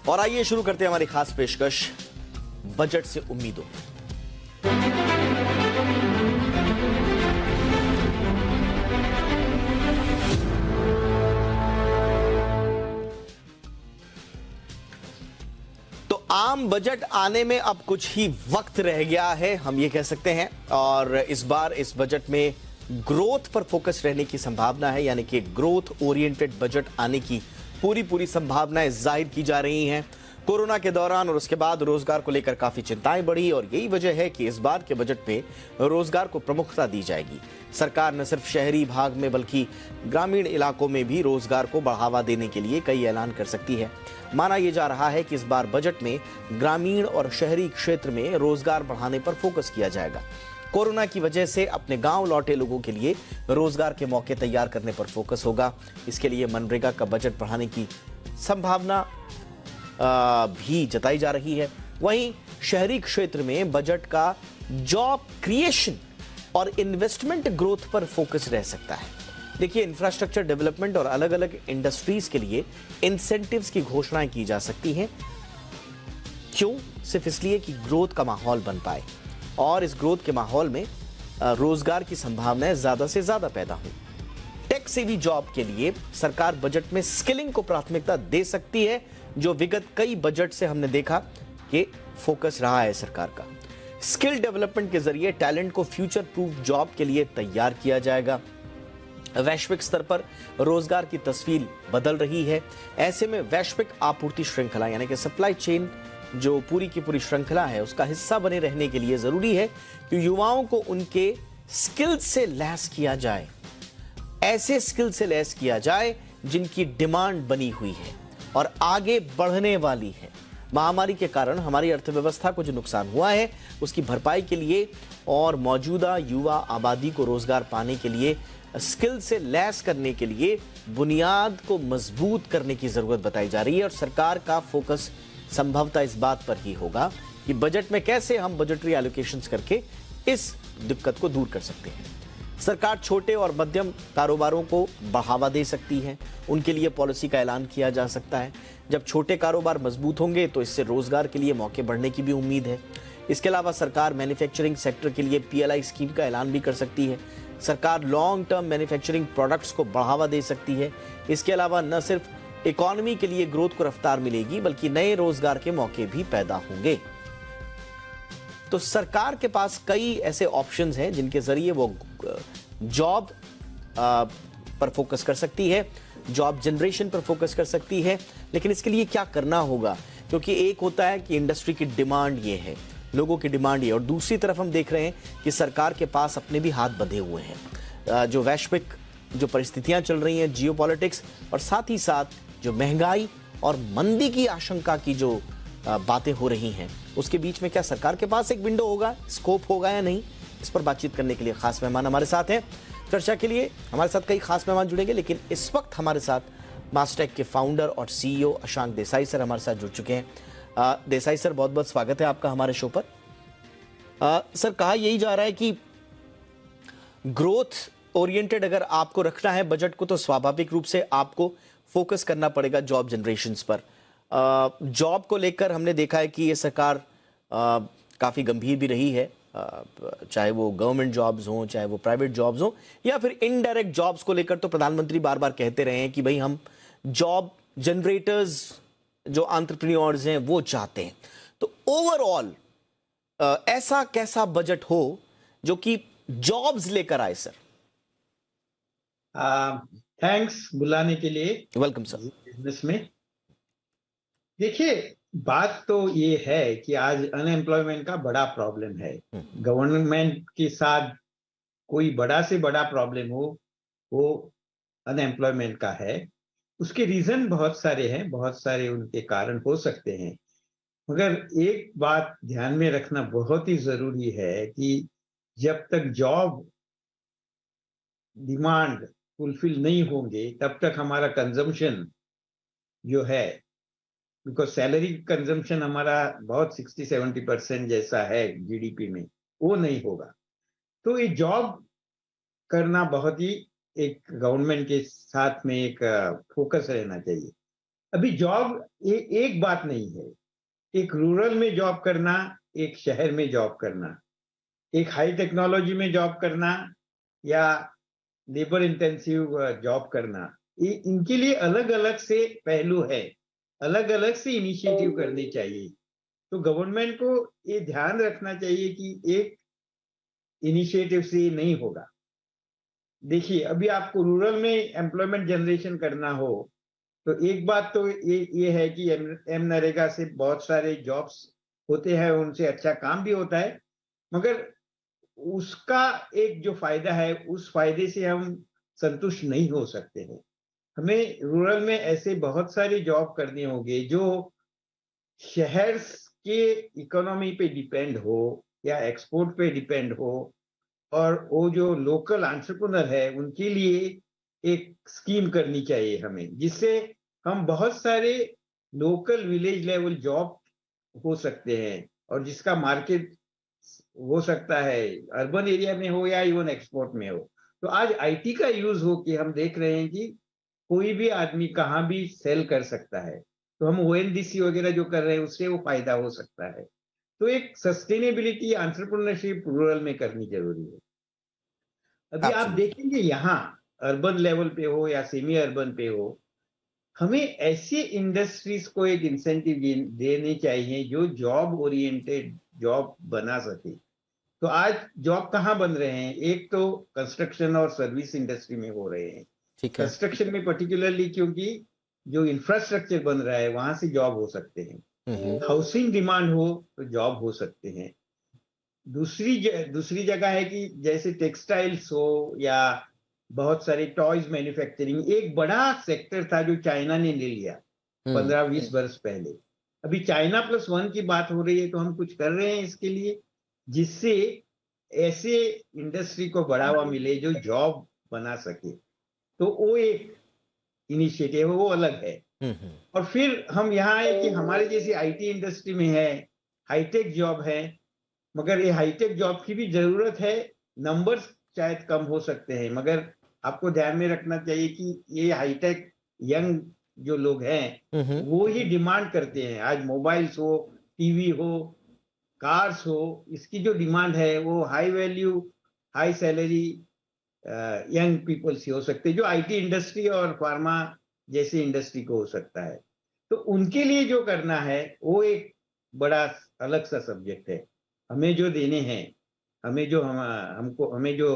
और आइए शुरू करते हैं हमारी खास पेशकश बजट से उम्मीदों। तो आम बजट आने में अब कुछ ही वक्त रह गया है, हम ये कह सकते हैं। और इस बार इस बजट में ग्रोथ पर फोकस रहने की संभावना है, यानी कि ग्रोथ ओरिएंटेड बजट आने की पूरी संभावनाएं जाहिर की जा रही हैं। कोरोना के दौरान और उसके बाद रोजगार को लेकर काफी चिंताएं बढ़ी और यही वजह है कि इस बार के बजट में रोजगार को प्रमुखता दी जाएगी। सरकार न सिर्फ शहरी भाग में बल्कि ग्रामीण इलाकों में भी रोजगार को बढ़ावा देने के लिए कई ऐलान कर सकती है। माना यह जा रहा है कि इस बार बजट में ग्रामीण और शहरी क्षेत्र में रोजगार बढ़ाने पर फोकस किया जाएगा। कोरोना की वजह से अपने गांव लौटे लोगों के लिए रोजगार के मौके तैयार करने पर फोकस होगा। इसके लिए मनरेगा का बजट बढ़ाने की संभावना भी जताई जा रही है। वहीं शहरी क्षेत्र में बजट का जॉब क्रिएशन और इन्वेस्टमेंट ग्रोथ पर फोकस रह सकता है। देखिए, इंफ्रास्ट्रक्चर डेवलपमेंट और अलग अलग इंडस्ट्रीज के लिए इंसेंटिव्स की घोषणाएं की जा सकती हैं। क्यों? सिर्फ इसलिए कि ग्रोथ का माहौल बन पाए और इस ग्रोथ के माहौल में रोजगार की संभावनाएं ज्यादा से ज्यादा पैदा हों। टेक सेवी जॉब के लिए सरकार बजट में स्किलिंग को प्राथमिकता दे सकती है, जो विगत कई बजट से हमने देखा कि फोकस रहा है सरकार का। स्किल डेवलपमेंट के जरिए टैलेंट को फ्यूचर प्रूफ जॉब के लिए तैयार किया जाएगा। वैश्विक स्तर पर रोजगार की तस्वीर बदल रही है। ऐसे में वैश्विक आपूर्ति श्रृंखला यानी कि सप्लाई चेन जो पूरी की पूरी श्रृंखला है, उसका हिस्सा बने रहने के लिए जरूरी है कि युवाओं को उनके स्किल से लैस किया जाए। ऐसे स्किल से लैस किया जाए जिनकी डिमांड बनी हुई है और आगे बढ़ने वाली है। महामारी के कारण हमारी अर्थव्यवस्था को जो नुकसान हुआ है, उसकी भरपाई के लिए और मौजूदा युवा आबादी को रोजगार पाने के लिए, स्किल से लैस करने के लिए बुनियाद को मजबूत करने की जरूरत बताई जा रही है। और सरकार का फोकस संभवतः इस बात पर ही होगा कि बजट में कैसे हम बजटरी एलोकेशंस करके इस दिक्कत को दूर कर सकते हैं। सरकार छोटे और मध्यम कारोबारों को बढ़ावा दे सकती है, उनके लिए पॉलिसी का ऐलान किया जा सकता है। जब छोटे कारोबार मजबूत होंगे तो इससे रोजगार के लिए मौके बढ़ने की भी उम्मीद है। इसके अलावा सरकार मैन्युफैक्चरिंग सेक्टर के लिए पीएलआई स्कीम का ऐलान भी कर सकती है। सरकार लॉन्ग टर्म मैन्युफैक्चरिंग प्रोडक्ट्स को बढ़ावा दे सकती है। इसके अलावा न सिर्फ इकोनॉमी के लिए ग्रोथ को रफ्तार मिलेगी बल्कि नए रोजगार के मौके भी पैदा होंगे। तो सरकार के पास कई ऐसे ऑप्शंस हैं जिनके जरिए वो जॉब पर फोकस कर सकती है, जॉब जनरेशन पर फोकस कर सकती है। लेकिन इसके लिए क्या करना होगा? क्योंकि एक होता है कि इंडस्ट्री की डिमांड ये है, लोगों की डिमांड ये, और दूसरी तरफ हम देख रहे हैं कि सरकार के पास अपने भी हाथ बंधे हुए हैं। जो वैश्विक जो परिस्थितियां चल रही हैं, जियोपॉलिटिक्स, और साथ ही साथ जो महंगाई और मंदी की आशंका की जो बातें हो रही हैं, उसके बीच में क्या सरकार के पास एक विंडो होगा, स्कोप होगा या नहीं? इस पर बातचीत करने के लिए खास मेहमान हमारे साथ हैं। चर्चा के लिए हमारे साथ कई खास मेहमान जुड़ेंगे, लेकिन इस वक्त हमारे साथ मास्टेक के फाउंडर और सीईओ अशांक देसाई सर हमारे साथ जुड़ चुके हैं। देसाई सर, बहुत बहुत स्वागत है आपका हमारे शो पर। सर, कहा यही जा रहा है कि ग्रोथ ओरिएंटेड अगर आपको रखना है बजट को, तो स्वाभाविक रूप से आपको फोकस करना पड़ेगा जॉब जनरेशन पर। जॉब को लेकर हमने देखा है कि ये सरकार काफ़ी गंभीर भी रही है, चाहे वो गवर्नमेंट जॉब्स हों, चाहे वो प्राइवेट जॉब्स हों, या फिर इनडायरेक्ट जॉब्स को लेकर तो प्रधानमंत्री बार बार कहते रहे हैं कि भाई हम जॉब जनरेटर्स जो एंटरप्रेन्योर्स हैं वो चाहते हैं। तो ओवरऑल ऐसा कैसा बजट हो जो कि जॉब्स लेकर आए? सर, थैंक्स बुलाने के लिए। Welcome sir. बिजनेस में देखिए, बात तो ये है कि आज अनएम्प्लॉयमेंट का बड़ा प्रॉब्लम है। गवर्नमेंट के साथ कोई बड़ा से बड़ा प्रॉब्लम हो, वो अनएम्प्लॉयमेंट का है। उसके रीजन बहुत सारे हैं, बहुत सारे उनके कारण हो सकते हैं, मगर एक बात ध्यान में रखना बहुत ही जरूरी है कि जब तक जॉब डिमांड फुलफिल नहीं होंगे तब तक हमारा कंजम्पशन जो है, बिकॉज सैलरी कंजम्पशन हमारा बहुत 60-70% जैसा है जीडीपी में, वो नहीं होगा। तो ये जॉब करना बहुत ही एक गवर्नमेंट के साथ में एक फोकस रहना चाहिए। अभी जॉब एक बात नहीं है। एक रूरल में जॉब करना, एक शहर में जॉब करना, एक हाई टेक्नोलॉजी में जॉब करना या लेबर इंटेंसिव जॉब करना, ये इनके लिए अलग अलग से पहलू है, अलग अलग से इनिशिएटिव करनी चाहिए। तो गवर्नमेंट को ये ध्यान रखना चाहिए कि एक इनिशिएटिव से नहीं होगा। देखिए, अभी आपको रूरल में एम्प्लॉयमेंट जनरेशन करना हो तो एक बात तो ये है कि एम नरेगा से बहुत सारे जॉब्स होते हैं, उनसे अच्छा काम भी होता है, मगर उसका एक जो फायदा है उस फायदे से हम संतुष्ट नहीं हो सकते हैं। हमें रूरल में ऐसे बहुत सारे जॉब करने होंगे जो शहर के इकोनॉमी पे डिपेंड हो या एक्सपोर्ट पे डिपेंड हो, और वो जो लोकल एंटरप्रेन्योर है उनके लिए एक स्कीम करनी चाहिए हमें, जिससे हम बहुत सारे लोकल विलेज लेवल जॉब हो सकते हैं और जिसका मार्केट हो सकता है अर्बन एरिया में हो या इवन एक्सपोर्ट में हो। तो आज आईटी का यूज हो कि हम देख रहे हैं कि कोई भी आदमी कहाँ भी सेल कर सकता है, तो हम ओएनडीसी वगैरह जो कर रहे हैं उससे वो फायदा हो सकता है। तो एक सस्टेनेबिलिटी एंटरप्रेन्योरशिप रूरल में करनी जरूरी है। अभी आप एब्सोल्युटली। देखेंगे यहाँ अर्बन लेवल पे हो या सेमी अर्बन पे हो, हमें ऐसे इंडस्ट्रीज को एक इंसेंटिव देने चाहिए जो जॉब ओरिएंटेड जॉब बना सके। तो आज जॉब कहाँ बन रहे हैं? एक तो कंस्ट्रक्शन और सर्विस इंडस्ट्री में हो रहे हैं। ठीक है। कंस्ट्रक्शन में पर्टिकुलरली क्योंकि जो इंफ्रास्ट्रक्चर बन रहा है वहां से जॉब हो सकते हैं। हाउसिंग डिमांड हो तो जॉब हो सकते हैं। दूसरी जगह है कि जैसे टेक्सटाइल्स हो या बहुत सारे टॉयज मैन्युफैक्चरिंग, एक बड़ा सेक्टर था जो चाइना ने ले लिया हम्म। 15-20 वर्ष पहले। अभी चाइना प्लस वन की बात हो रही है, तो हम कुछ कर रहे हैं इसके लिए, जिससे ऐसे इंडस्ट्री को बढ़ावा मिले जो जॉब बना सके। तो वो एक इनिशिएटिव है, वो अलग है। हम्म। और फिर हम यहाँ है कि हमारे जैसे आईटी इंडस्ट्री में है, हाईटेक जॉब है, मगर ये हाईटेक जॉब की भी जरूरत है। नंबर्स शायद कम हो सकते हैं, मगर आपको ध्यान में रखना चाहिए कि ये हाईटेक यंग जो लोग हैं हम्म। वो ही डिमांड करते हैं। आज मोबाइल्स हो, टीवी हो, कार्स हो, इसकी जो डिमांड है वो high value, high salary young people से हो सकते हैं, जो आईटी इंडस्ट्री और फार्मा जैसी इंडस्ट्री को हो सकता है। तो उनके लिए जो करना है वो एक बड़ा अलग सा सब्जेक्ट है। हमें जो देने हैं, हमें जो हमको हमें जो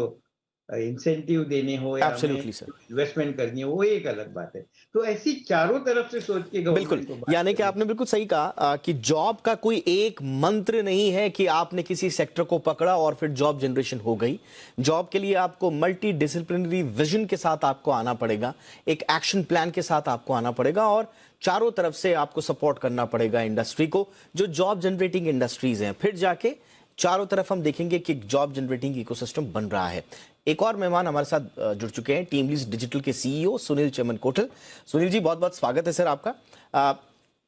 इंसेंटिव देने हो या हमें एब्सोल्युटली सर। इन्वेस्टमेंट करनी हो, वो एक अलग बात है। तो ऐसी चारों तरफ से सोच के बिल्कुल, गवर्नमेंट को बात यानी कि करनी। आपने बिल्कुल सही कहा कि जॉब का कोई एक मंत्र नहीं है कि आपने किसी सेक्टर को पकड़ा और फिर जॉब जनरेशन हो गई। जॉब के लिए आपको मल्टी डिसिप्लिनरी विजन के साथ आपको आना पड़ेगा, एक एक्शन प्लान के साथ आपको आना पड़ेगा और चारों तरफ से आपको सपोर्ट करना पड़ेगा इंडस्ट्री को, जो जॉब जनरेटिंग इंडस्ट्रीज हैं। फिर जाके चारों तरफ हम देखेंगे कि जॉब जनरेटिंग इकोसिस्टम बन रहा है। एक और मेहमान हमारे साथ जुड़ चुके हैं, टीम लीज डिजिटल के सीईओ सुनील चमन कोठल। सुनील जी, बहुत बहुत स्वागत है सर आपका।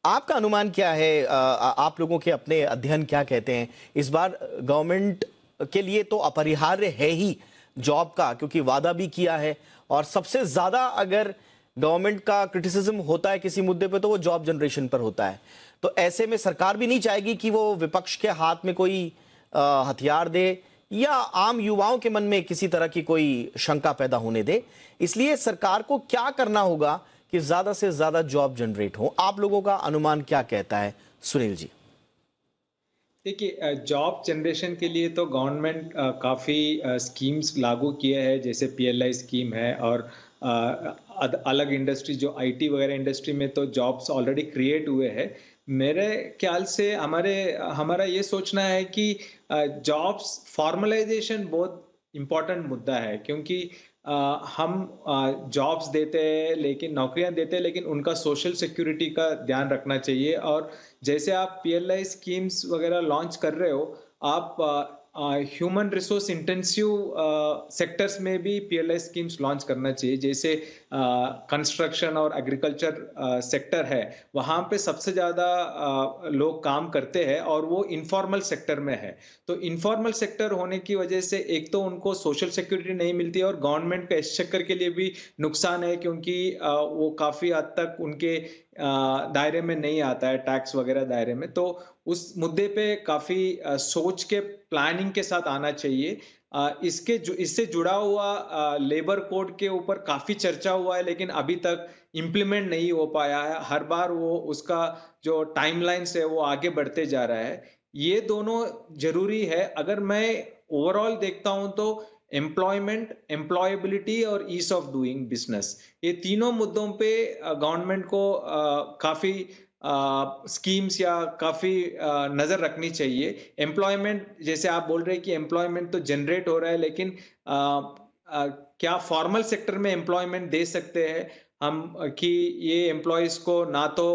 आपका अनुमान क्या है, आप लोगों के अपने अध्ययन क्या कहते हैं इस बार? गवर्नमेंट के लिए तो अपरिहार्य है ही जॉब का, क्योंकि वादा भी किया है, और सबसे ज्यादा अगर गवर्नमेंट का क्रिटिसिज्म होता है किसी मुद्दे पे तो वो जॉब जनरेशन पर होता है। तो ऐसे में सरकार भी नहीं चाहेगी कि वो विपक्ष के हाथ में कोई हथियार दे या आम युवाओं के मन में किसी तरह की कोई शंका पैदा होने दे। इसलिए सरकार को क्या करना होगा कि ज्यादा से ज्यादा जॉब जनरेट हो? आप लोगों का अनुमान क्या कहता है सुनील जी? देखिए, जॉब जनरेशन के लिए तो गवर्नमेंट काफ़ी स्कीम्स लागू किए हैं, जैसे पीएलआई स्कीम है, और अलग इंडस्ट्री जो आईटी वगैरह इंडस्ट्री में तो जॉब्स ऑलरेडी क्रिएट हुए हैं। मेरे ख्याल से हमारा ये सोचना है कि जॉब्स फॉर्मलाइजेशन बहुत इम्पोर्टेंट मुद्दा है, क्योंकि हम जॉब्स देते हैं, लेकिन नौकरियां देते हैं, लेकिन उनका सोशल सिक्योरिटी का ध्यान रखना चाहिए। और जैसे आप पीएलआई स्कीम्स वगैरह लॉन्च कर रहे हो, आप ह्यूमन रिसोर्स इंटेंसिव सेक्टर्स में भी पीएलआई स्कीम्स लॉन्च करना चाहिए। जैसे कंस्ट्रक्शन और एग्रीकल्चर सेक्टर है, वहाँ पे सबसे ज़्यादा लोग काम करते हैं और वो इनफॉर्मल सेक्टर में है। तो इनफॉर्मल सेक्टर होने की वजह से एक तो उनको सोशल सिक्योरिटी नहीं मिलती है, और गवर्नमेंट का इस चक्कर के लिए भी नुकसान है, क्योंकि वो काफ़ी हद तक उनके दायरे में नहीं आता है, टैक्स वगैरह दायरे में, तो उस मुद्दे पे काफी सोच के प्लानिंग के साथ आना चाहिए। इससे जुड़ा हुआ लेबर कोड के ऊपर काफी चर्चा हुआ है, लेकिन अभी तक इम्प्लीमेंट नहीं हो पाया है। हर बार वो उसका जो टाइमलाइंस है वो आगे बढ़ते जा रहा है। ये दोनों जरूरी है। अगर मैं ओवरऑल देखता हूं तो एम्प्लॉयमेंट, एम्प्लॉयबिलिटी और ईज ऑफ डूइंग बिजनेस, ये तीनों मुद्दों पे गवर्नमेंट को काफी स्कीम्स या काफी नजर रखनी चाहिए। एम्प्लॉयमेंट, जैसे आप बोल रहे हैं कि एम्प्लॉयमेंट तो जनरेट हो रहा है, लेकिन क्या फॉर्मल सेक्टर में एम्प्लॉयमेंट दे सकते हैं हम कि ये एम्प्लॉयज को ना तो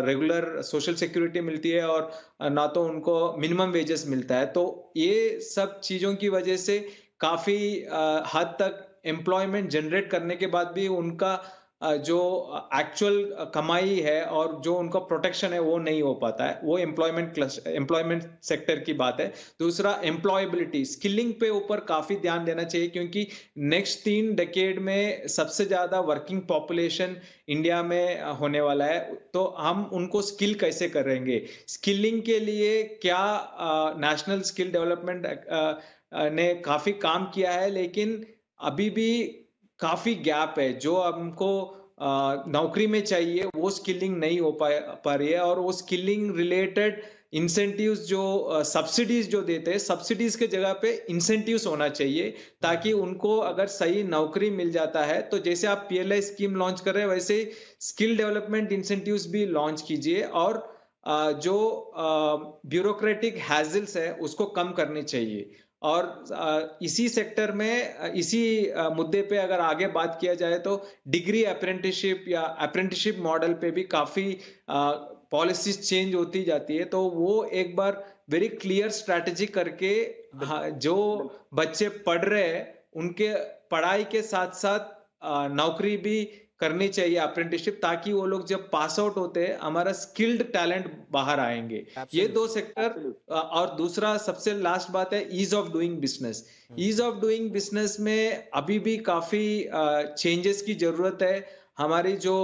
रेगुलर सोशल सिक्योरिटी मिलती है और ना तो उनको मिनिमम वेजेस मिलता है। तो ये सब चीजों की वजह से काफी हद तक एम्प्लॉयमेंट जनरेट करने के बाद भी उनका जो एक्चुअल कमाई है और जो उनका प्रोटेक्शन है वो नहीं हो पाता है। वो एम्प्लॉयमेंट सेक्टर की बात है। दूसरा, एम्प्लॉयबिलिटी, स्किलिंग पे ऊपर काफी ध्यान देना चाहिए, क्योंकि नेक्स्ट 3 डेकेड में सबसे ज्यादा वर्किंग पॉपुलेशन इंडिया में होने वाला है। तो हम उनको स्किल कैसे करेंगे? स्किलिंग के लिए क्या नेशनल स्किल डेवलपमेंट ने काफी काम किया है, लेकिन अभी भी काफी गैप है। जो हमको नौकरी में चाहिए वो स्किलिंग नहीं हो पा रही है, और वो स्किलिंग रिलेटेड इंसेंटिव्स जो सब्सिडीज जो देते हैं, सब्सिडीज के जगह पे इंसेंटिव्स होना चाहिए, ताकि उनको अगर सही नौकरी मिल जाता है तो जैसे आप पीएलआई स्कीम लॉन्च कर रहे हैं वैसे स्किल डेवलपमेंट इंसेंटिव्स भी लॉन्च कीजिए, और जो ब्यूरोक्रेटिक हैजल्स है उसको कम करनी चाहिए। और इसी सेक्टर में इसी मुद्दे पे अगर आगे बात किया जाए तो डिग्री अप्रेंटिसशिप या अप्रेंटिसशिप मॉडल पे भी काफी पॉलिसीज चेंज होती जाती है। तो वो एक बार वेरी क्लियर स्ट्रैटेजी करके जो बच्चे पढ़ रहे हैं उनके पढ़ाई के साथ साथ नौकरी भी करनी चाहिए, अप्रेंटिसशिप, ताकि वो लोग जब पास आउट होते हैं हमारा स्किल्ड टैलेंट बाहर आएंगे। ये दो सेक्टर। और दूसरा सबसे लास्ट बात है ease of doing business. Ease of doing business में अभी भी काफी चेंजेस की जरूरत है। हमारी जो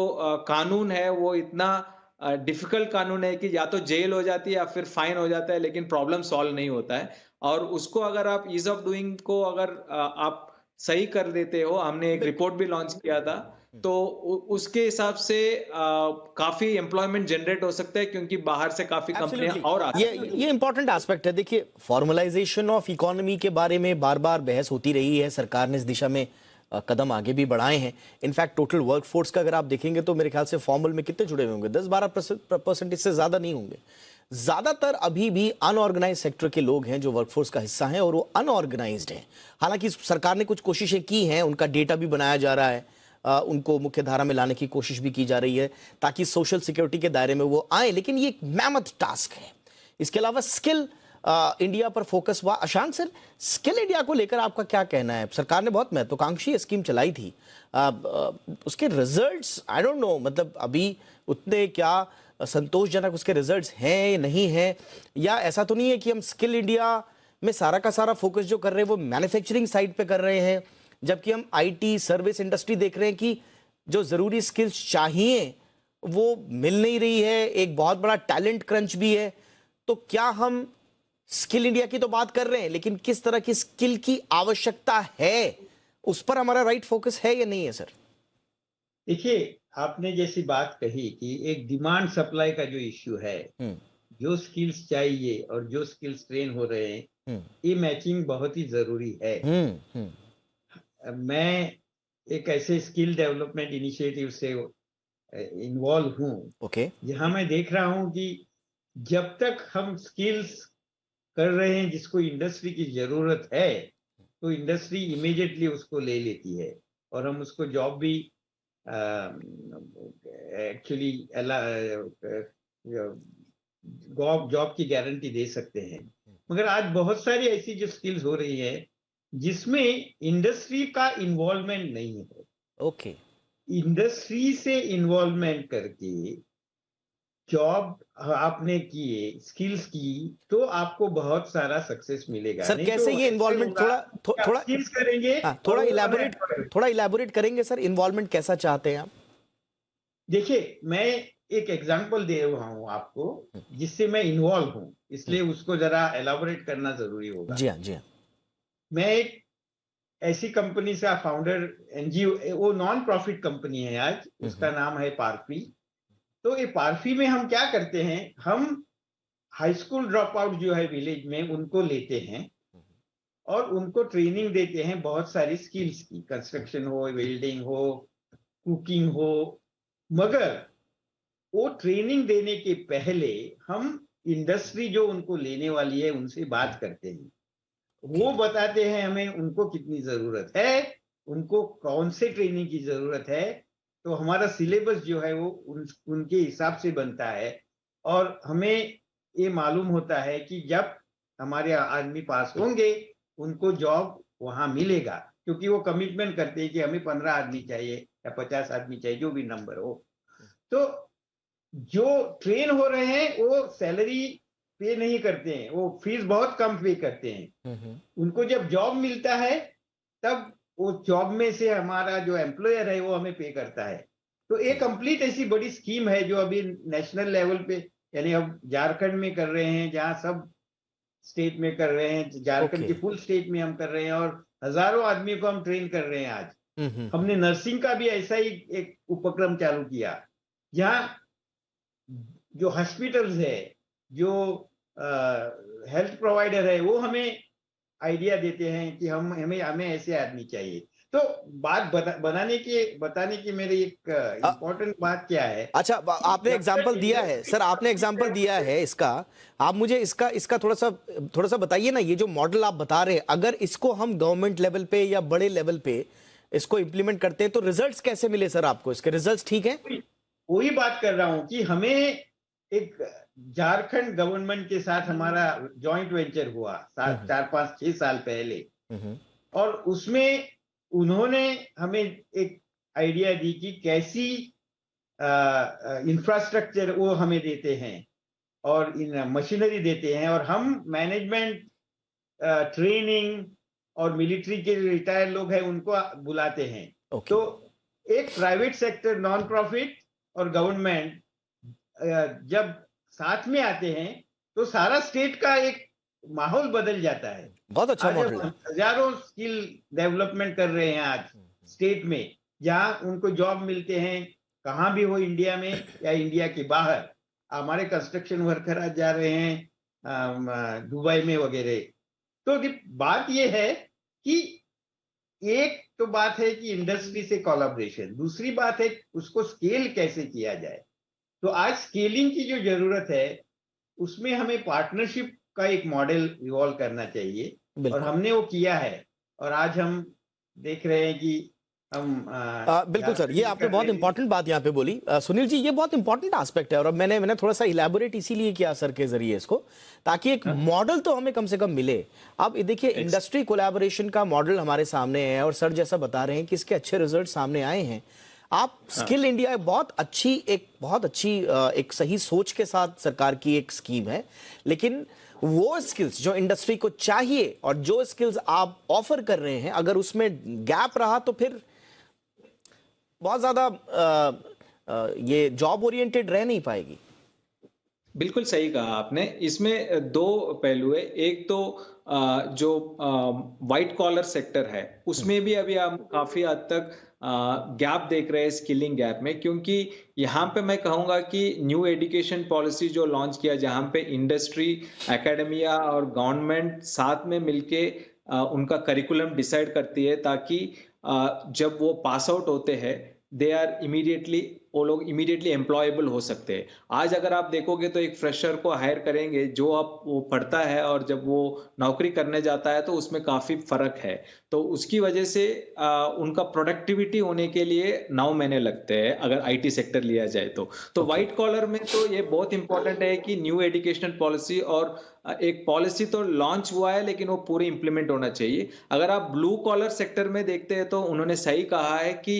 कानून है वो इतना डिफिकल्ट कानून है कि या तो जेल हो जाती है या फिर फाइन हो जाता है, लेकिन प्रॉब्लम सॉल्व नहीं होता है। और उसको अगर आप ईज ऑफ डूइंग को अगर आप सही कर देते हो, हमने एक रिपोर्ट भी लॉन्च किया था, तो उसके हिसाब से काफी एम्प्लॉयमेंट जनरेट हो सकता है, क्योंकि बाहर से काफी कंपनियां और ये इंपॉर्टेंट एस्पेक्ट है। देखिए, फॉर्मलाइजेशन ऑफ इकोनॉमी के बारे में बार बार बहस होती रही है। सरकार ने इस दिशा में कदम आगे भी बढ़ाए हैं। इनफैक्ट टोटल वर्कफोर्स का अगर आप देखेंगे तो मेरे ख्याल से फॉर्मल में कितने जुड़े हुए होंगे, 10-12%, इससे ज्यादा नहीं होंगे। ज्यादातर अभी भी अनऑर्गेनाइज सेक्टर के लोग हैं जो वर्कफोर्स का हिस्सा हैं, और वो अनऑर्गेनाइज्ड हैं। हालांकि सरकार ने कुछ कोशिशें की हैं, उनका डेटा भी बनाया जा रहा है, उनको मुख्य धारा में लाने की कोशिश भी की जा रही है ताकि सोशल सिक्योरिटी के दायरे में वो आए, लेकिन ये एक मैमथ टास्क है। इसके अलावा स्किल इंडिया पर फोकस हुआ। अशांत सर, स्किल इंडिया को लेकर आपका क्या कहना है? सरकार ने बहुत महत्वाकांक्षी स्कीम चलाई थी, उसके रिजल्ट्स आई डोंट नो, मतलब अभी उतने क्या संतोषजनक उसके रिजल्ट्स हैं या नहीं हैं, या ऐसा तो नहीं है कि हम स्किल इंडिया में सारा का सारा फोकस जो कर रहे हैं वो मैन्युफैक्चरिंग साइड पे कर रहे हैं, जबकि हम आईटी सर्विस इंडस्ट्री देख रहे हैं कि जो जरूरी स्किल्स चाहिए वो मिल नहीं रही है, एक बहुत बड़ा टैलेंट क्रंच भी है। तो क्या हम स्किल इंडिया की तो बात कर रहे हैं, लेकिन किस तरह की स्किल की आवश्यकता है उस पर हमारा राइट फोकस है या नहीं है सर? देखिए, आपने जैसी बात कही कि एक डिमांड सप्लाई का जो इश्यू है, जो स्किल्स चाहिए और जो स्किल्स ट्रेन हो रहे हैं, ये मैचिंग बहुत ही जरूरी है। मैं एक ऐसे स्किल डेवलपमेंट इनिशिएटिव से इन्वॉल्व हूँ, जहां मैं देख रहा हूं कि जब तक हम स्किल्स कर रहे हैं जिसको इंडस्ट्री की जरूरत है, तो इंडस्ट्री इमीडिएटली उसको ले लेती है और हम उसको जॉब भी एक्चुअली जॉब की गारंटी दे सकते हैं। मगर आज बहुत सारी ऐसी जो स्किल्स हो रही है जिसमें इंडस्ट्री का इन्वॉल्वमेंट नहीं है। इंडस्ट्री से इन्वॉल्वमेंट करके जॉब आपने किए, स्किल्स की, तो आपको बहुत सारा सक्सेस मिलेगा। सर कैसे तो ये इन्वॉल्वमेंट थोड़ा स्किल्स करेंगे, थोड़ा इलैबोरेट करेंगे सर, इन्वॉल्वमेंट कैसा चाहते हैं आप? देखिए, मैं एक एग्जांपल दे रहा हूं आपको, जिससे मैं इन्वॉल्व हूं, इसलिए उसको जरा एलाबोरेट करना जरूरी होगा। जी हाँ, जी हाँ। मैं एक ऐसी कंपनी से फाउंडर, एनजीओ, वो नॉन प्रॉफिट कंपनी है आज, उसका नाम है पारफी। तो ये पारफी में हम क्या करते हैं, हम हाई स्कूल ड्रॉप आउट जो है विलेज में, उनको लेते हैं और उनको ट्रेनिंग देते हैं बहुत सारी स्किल्स की, कंस्ट्रक्शन हो, वेल्डिंग हो, कुकिंग हो। मगर वो ट्रेनिंग देने के पहले हम इंडस्ट्री जो उनको लेने वाली है उनसे बात करते हैं। वो बताते हैं हमें उनको कितनी जरूरत है, उनको कौन से ट्रेनिंग की जरूरत है। तो हमारा सिलेबस जो है वो उनके हिसाब से बनता है और हमें ये मालूम होता है कि जब हमारे आदमी पास होंगे उनको जॉब वहां मिलेगा, क्योंकि वो कमिटमेंट करते हैं कि हमें 15 आदमी चाहिए या 50 आदमी चाहिए, जो भी नंबर हो। तो जो ट्रेन हो रहे हैं वो सैलरी पे नहीं करते हैं, वो फीस बहुत कम पे करते हैं। उनको जब जॉब मिलता है तब वो जॉब में से हमारा जो एम्प्लॉयर है वो हमें पे करता है। तो एक कंप्लीट ऐसी बड़ी स्कीम है जो अभी नेशनल लेवल पे, यानी अब झारखंड में कर रहे हैं, जहां सब स्टेट में कर रहे हैं, झारखंड की फुल स्टेट में हम कर रहे हैं और हजारों आदमी को हम ट्रेन कर रहे हैं आज। हमने नर्सिंग का भी ऐसा ही एक उपक्रम चालू किया, जहां जो हॉस्पिटल्स है, जो हेल्थ प्रोवाइडर है, वो हमें आइडिया देते हैं कि हमें ऐसे आदमी चाहिए। तो बात बताने की मेरी एक इम्पोर्टेंट बात क्या है। अच्छा, आपने एग्जाम्पल दिया है सर, आपने एग्जाम्पल दिया है इसका। आप मुझे इसका थोड़ा सा बताइए ना, ये जो मॉडल आप बता रहे हैं, अगर इसको हम गवर्नमेंट लेवल पे या बड़े लेवल पे इसको इंप्लीमेंट करते हैं तो रिजल्ट्स कैसे मिले सर आपको? इसके रिजल्ट्स ठीक हैं? वही बात कर रहा हूं कि हमें एक झारखंड गवर्नमेंट के साथ हमारा जॉइंट वेंचर हुआ 4-5-6 साल पहले, और उसमें उन्होंने हमें एक आइडिया दी कि कैसी इंफ्रास्ट्रक्चर वो हमें देते हैं और इन मशीनरी देते हैं, और हम मैनेजमेंट, ट्रेनिंग और मिलिट्री के रिटायर्ड लोग हैं उनको बुलाते हैं। तो एक प्राइवेट सेक्टर, नॉन प्रॉफिट और गवर्नमेंट जब साथ में आते हैं तो सारा स्टेट का एक माहौल बदल जाता है। बहुत अच्छा मॉडल है। हजारों स्किल डेवलपमेंट कर रहे हैं आज स्टेट में, जहां उनको जॉब मिलते हैं, कहां भी हो, इंडिया में या इंडिया के बाहर। हमारे कंस्ट्रक्शन वर्कर आज जा रहे हैं दुबई में वगैरह। तो बात यह है कि एक तो बात है कि इंडस्ट्री से कोलैबोरेशन, दूसरी बात है उसको स्केल कैसे किया जाए। तो आज स्केलिंग की जो जरूरत है उसमें हमें पार्टनरशिप का एक मॉडल इवॉल्व करना चाहिए, और हमने वो किया है। और आज हम देख रहे हैं कि हम बिल्कुल सर, ये आपने बहुत इंपॉर्टेंट बात यहाँ पे बोली सुनील जी, ये बहुत इंपॉर्टेंट एस्पेक्ट है। और अब मैंने थोड़ा सा इलेबोरेट इसीलिए किया सर के जरिए इसको, ताकि एक मॉडल तो हमें कम से कम मिले। अब देखिए, इंडस्ट्री कोलैबोरेशन का मॉडल हमारे सामने है और सर जैसा बता रहे हैं कि इसके अच्छे रिजल्ट सामने आए हैं। आप स्किल इंडिया बहुत अच्छी एक सही सोच के साथ सरकार की एक स्कीम है, लेकिन वो स्किल्स जो इंडस्ट्री को चाहिए और जो स्किल्स आप ऑफर कर रहे हैं, अगर उसमें गैप रहा तो फिर बहुत ज्यादा ये जॉब ओरिएंटेड रह नहीं पाएगी। बिल्कुल सही कहा आपने। इसमें दो पहलू है। एक तो जो व्हाइट कॉलर सेक्टर है उसमें भी अभी हम काफी हद तक गैप देख रहे हैं, स्किलिंग गैप में। क्योंकि यहाँ पे मैं कहूँगा कि न्यू एजुकेशन पॉलिसी जो लॉन्च किया, जहाँ पे इंडस्ट्री, एकेडमिया और गवर्नमेंट साथ में मिलके उनका करिकुलम डिसाइड करती है, ताकि जब वो पास आउट होते हैं वो लोग इमीडिएटली एम्प्लॉयबल हो सकते हैं। आज अगर आप देखोगे तो एक फ्रेशर को हायर करेंगे जो वो पढ़ता है और जब वो नौकरी करने जाता है तो उसमें काफी फर्क है। तो उसकी वजह से उनका प्रोडक्टिविटी होने के लिए 9 महीने लगते हैं अगर आईटी सेक्टर लिया जाए तो व्हाइट कॉलर में तो ये बहुत इंपॉर्टेंट है कि न्यू एजुकेशन पॉलिसी, और एक पॉलिसी तो लॉन्च हुआ है लेकिन वो पूरी इंप्लीमेंट होना चाहिए। अगर आप ब्लू कॉलर सेक्टर में देखते हैं तो उन्होंने सही कहा है कि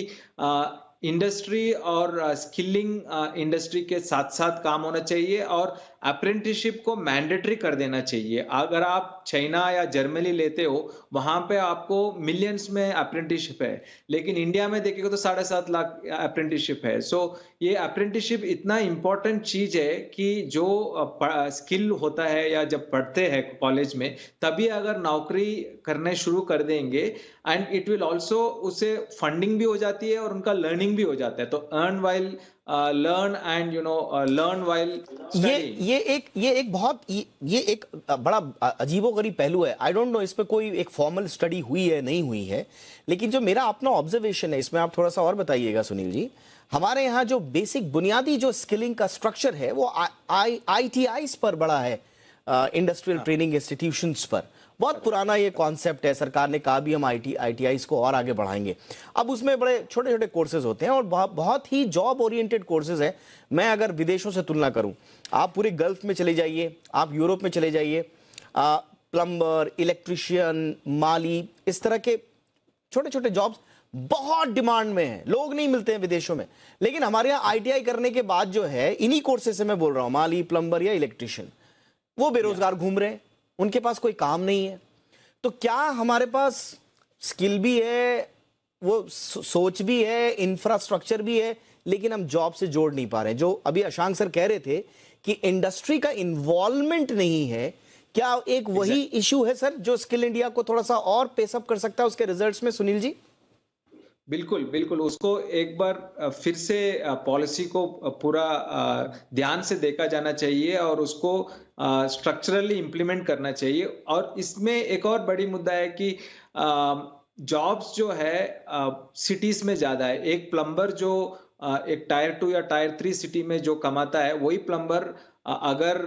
इंडस्ट्री और स्किलिंग इंडस्ट्री के साथ साथ काम होना चाहिए, और अप्रेंटिसशिप को मैंडेटरी कर देना चाहिए। अगर आप चाइना या जर्मनी लेते हो, वहां पे आपको मिलियंस में अप्रेंटिसशिप है, लेकिन इंडिया में देखेंगे तो 7.5 लाख अप्रेंटिसशिप है। सो ये अप्रेंटिसशिप इतना इंपॉर्टेंट चीज है कि जो स्किल होता है या जब पढ़ते हैं कॉलेज में, तभी अगर नौकरी करने शुरू कर देंगे, एंड इट विल ऑल्सो, उससे फंडिंग भी हो जाती है और उनका लर्निंग भी हो जाता है। तो earn while learn and learn while ये स्टडी। ये एक बहुत ये एक बड़ा अजीबोगरीब पहलू है। आई डोंट नो इस पे कोई एक फॉर्मल स्टडी हुई है नहीं हुई है, लेकिन जो मेरा अपना ऑब्जर्वेशन है इसमें आप थोड़ा सा और बताइएगा सुनील जी। हमारे यहाँ जो बेसिक बुनियादी जो स्किलिंग का स्ट्रक्चर है वो ITIs पर बड़ा है, इंडस्ट्रियल ट्रेनिंग इंस्टीट्यूशंस पर। बहुत पुराना ये कॉन्सेप्ट है, सरकार ने कहा भी हम ITIs को और आगे बढ़ाएंगे। अब उसमें बड़े छोटे छोटे कोर्सेज होते हैं और बहुत ही जॉब ओरिएंटेड कोर्सेज है। मैं अगर विदेशों से तुलना करूं, आप पूरे गल्फ में चले जाइए, आप यूरोप में चले जाइए, प्लम्बर, इलेक्ट्रिशियन, माली, इस तरह के छोटे छोटे जॉब्स बहुत डिमांड में है, लोग नहीं मिलते हैं विदेशों में। लेकिन हमारे यहाँ ITI करने के बाद जो है, इन्हीं कोर्सेज से मैं बोल रहा हूं, माली, प्लम्बर या इलेक्ट्रिशियन, वो बेरोजगार घूम रहे हैं, उनके पास कोई काम नहीं है। तो क्या हमारे पास स्किल भी है, वो सोच भी है, इंफ्रास्ट्रक्चर भी है, लेकिन हम जॉब से जोड़ नहीं पा रहे हैं? जो अभी अशांक सर कह रहे थे कि इंडस्ट्री का इन्वॉल्वमेंट नहीं है, क्या एक वही इशू है सर जो स्किल इंडिया को थोड़ा सा और पेसअप कर सकता है उसके रिजल्ट्स में, सुनील जी? बिल्कुल, बिल्कुल। उसको एक बार फिर से पॉलिसी को पूरा ध्यान से देखा जाना चाहिए और उसको स्ट्रक्चरली इम्प्लीमेंट करना चाहिए। और इसमें एक और बड़ी मुद्दा है कि जॉब्स जो है सिटीज में ज्यादा है। एक प्लम्बर जो एक टायर 2 या टायर 3 सिटी में जो कमाता है, वही प्लम्बर अगर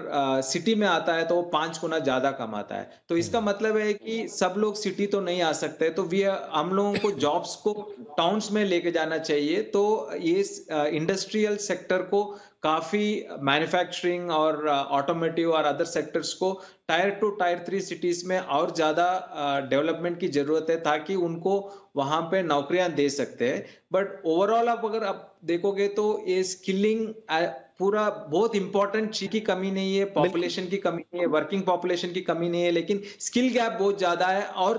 सिटी में आता है तो वो 5 गुना ज्यादा कमाता है। तो इसका मतलब है कि सब लोग सिटी तो नहीं आ सकते, तो हम लोगों को जॉब्स को टाउन्स में लेके जाना चाहिए। तो ये इंडस्ट्रियल सेक्टर को काफी, मैन्युफैक्चरिंग और ऑटोमोटिव और अदर सेक्टर्स को टायर 2 टायर 3 सिटीज में और ज्यादा डेवलपमेंट की जरूरत है, ताकि उनको वहां पे नौकरियां दे सकते हैं। बट ओवरऑल आप अगर आप देखोगे तो ये स्किलिंग पूरा बहुत इंपॉर्टेंट चीज की कमी नहीं है, पॉपुलेशन की कमी नहीं है, वर्किंग पॉपुलेशन की कमी नहीं है, लेकिन स्किल गैप बहुत ज्यादा है। और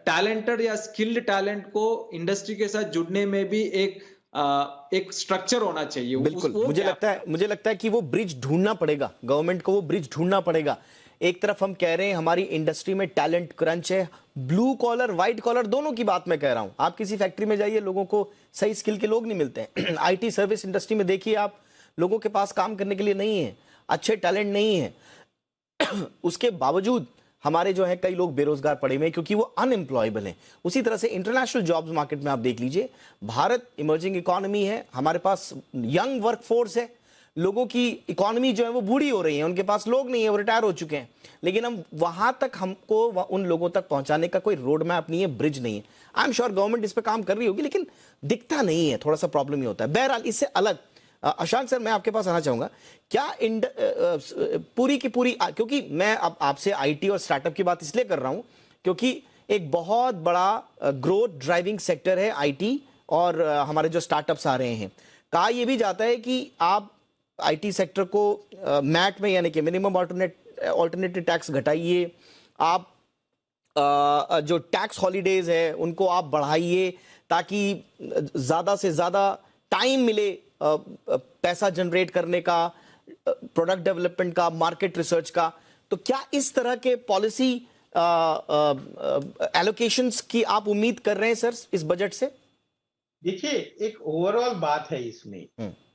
टैलेंटेड या स्किल्ड टैलेंट को इंडस्ट्री के साथ जुड़ने में भी एक स्ट्रक्चर होना चाहिए। बिल्कुल, मुझे लगता है कि वो ब्रिज ढूंढना पड़ेगा, गवर्नमेंट को वो ब्रिज ढूंढना पड़ेगा। एक तरफ हम कह रहे हैं हमारी इंडस्ट्री में टैलेंट क्रंच है, ब्लू कॉलर व्हाइट कॉलर दोनों की बात मैं कह रहा हूं। आप किसी फैक्ट्री में जाइए, लोगों को सही स्किल के लोग नहीं मिलते हैं। IT सर्विस इंडस्ट्री में देखिए आप, लोगों के पास काम करने के लिए नहीं है, अच्छे टैलेंट नहीं है। उसके बावजूद हमारे जो है कई लोग बेरोजगार पड़े हुए हैं क्योंकि वो अनएम्प्लॉयबल हैं। उसी तरह से इंटरनेशनल जॉब्स मार्केट में आप देख लीजिए, भारत इमर्जिंग इकोनॉमी है, हमारे पास यंग वर्कफोर्स है, लोगों की इकोनॉमी जो है वो बूढ़ी हो रही है, उनके पास लोग नहीं है, वो रिटायर हो चुके हैं, लेकिन हम वहां तक, हमको उन लोगों तक पहुंचाने का कोई रोड मैप नहीं है, ब्रिज नहीं है। आई एम श्योर गवर्नमेंट इस पर काम कर रही होगी, लेकिन दिखता नहीं है, थोड़ा सा प्रॉब्लम ही होता है। बहरहाल इससे अलग अशांक सर, मैं आपके पास आना चाहूंगा, क्या पूरी की पूरी, क्योंकि मैं अब आपसे IT और स्टार्टअप की बात इसलिए कर रहा हूं क्योंकि एक बहुत बड़ा ग्रोथ ड्राइविंग सेक्टर है IT, और हमारे जो स्टार्टअप्स आ रहे हैं, कहा यह भी जाता है कि आप IT सेक्टर को मैट में, यानी कि मिनिमम ऑल्टरनेटिव टैक्स घटाइए, आप जो टैक्स हॉलीडेज है उनको आप बढ़ाइए, ताकि ज्यादा से ज्यादा टाइम मिले पैसा जनरेट करने का, प्रोडक्ट डेवलपमेंट का, मार्केट रिसर्च का। तो क्या इस तरह के पॉलिसी एलोकेशंस की आप उम्मीद कर रहे हैं सर इस बजट से? देखिए, एक ओवरऑल बात है इसमें,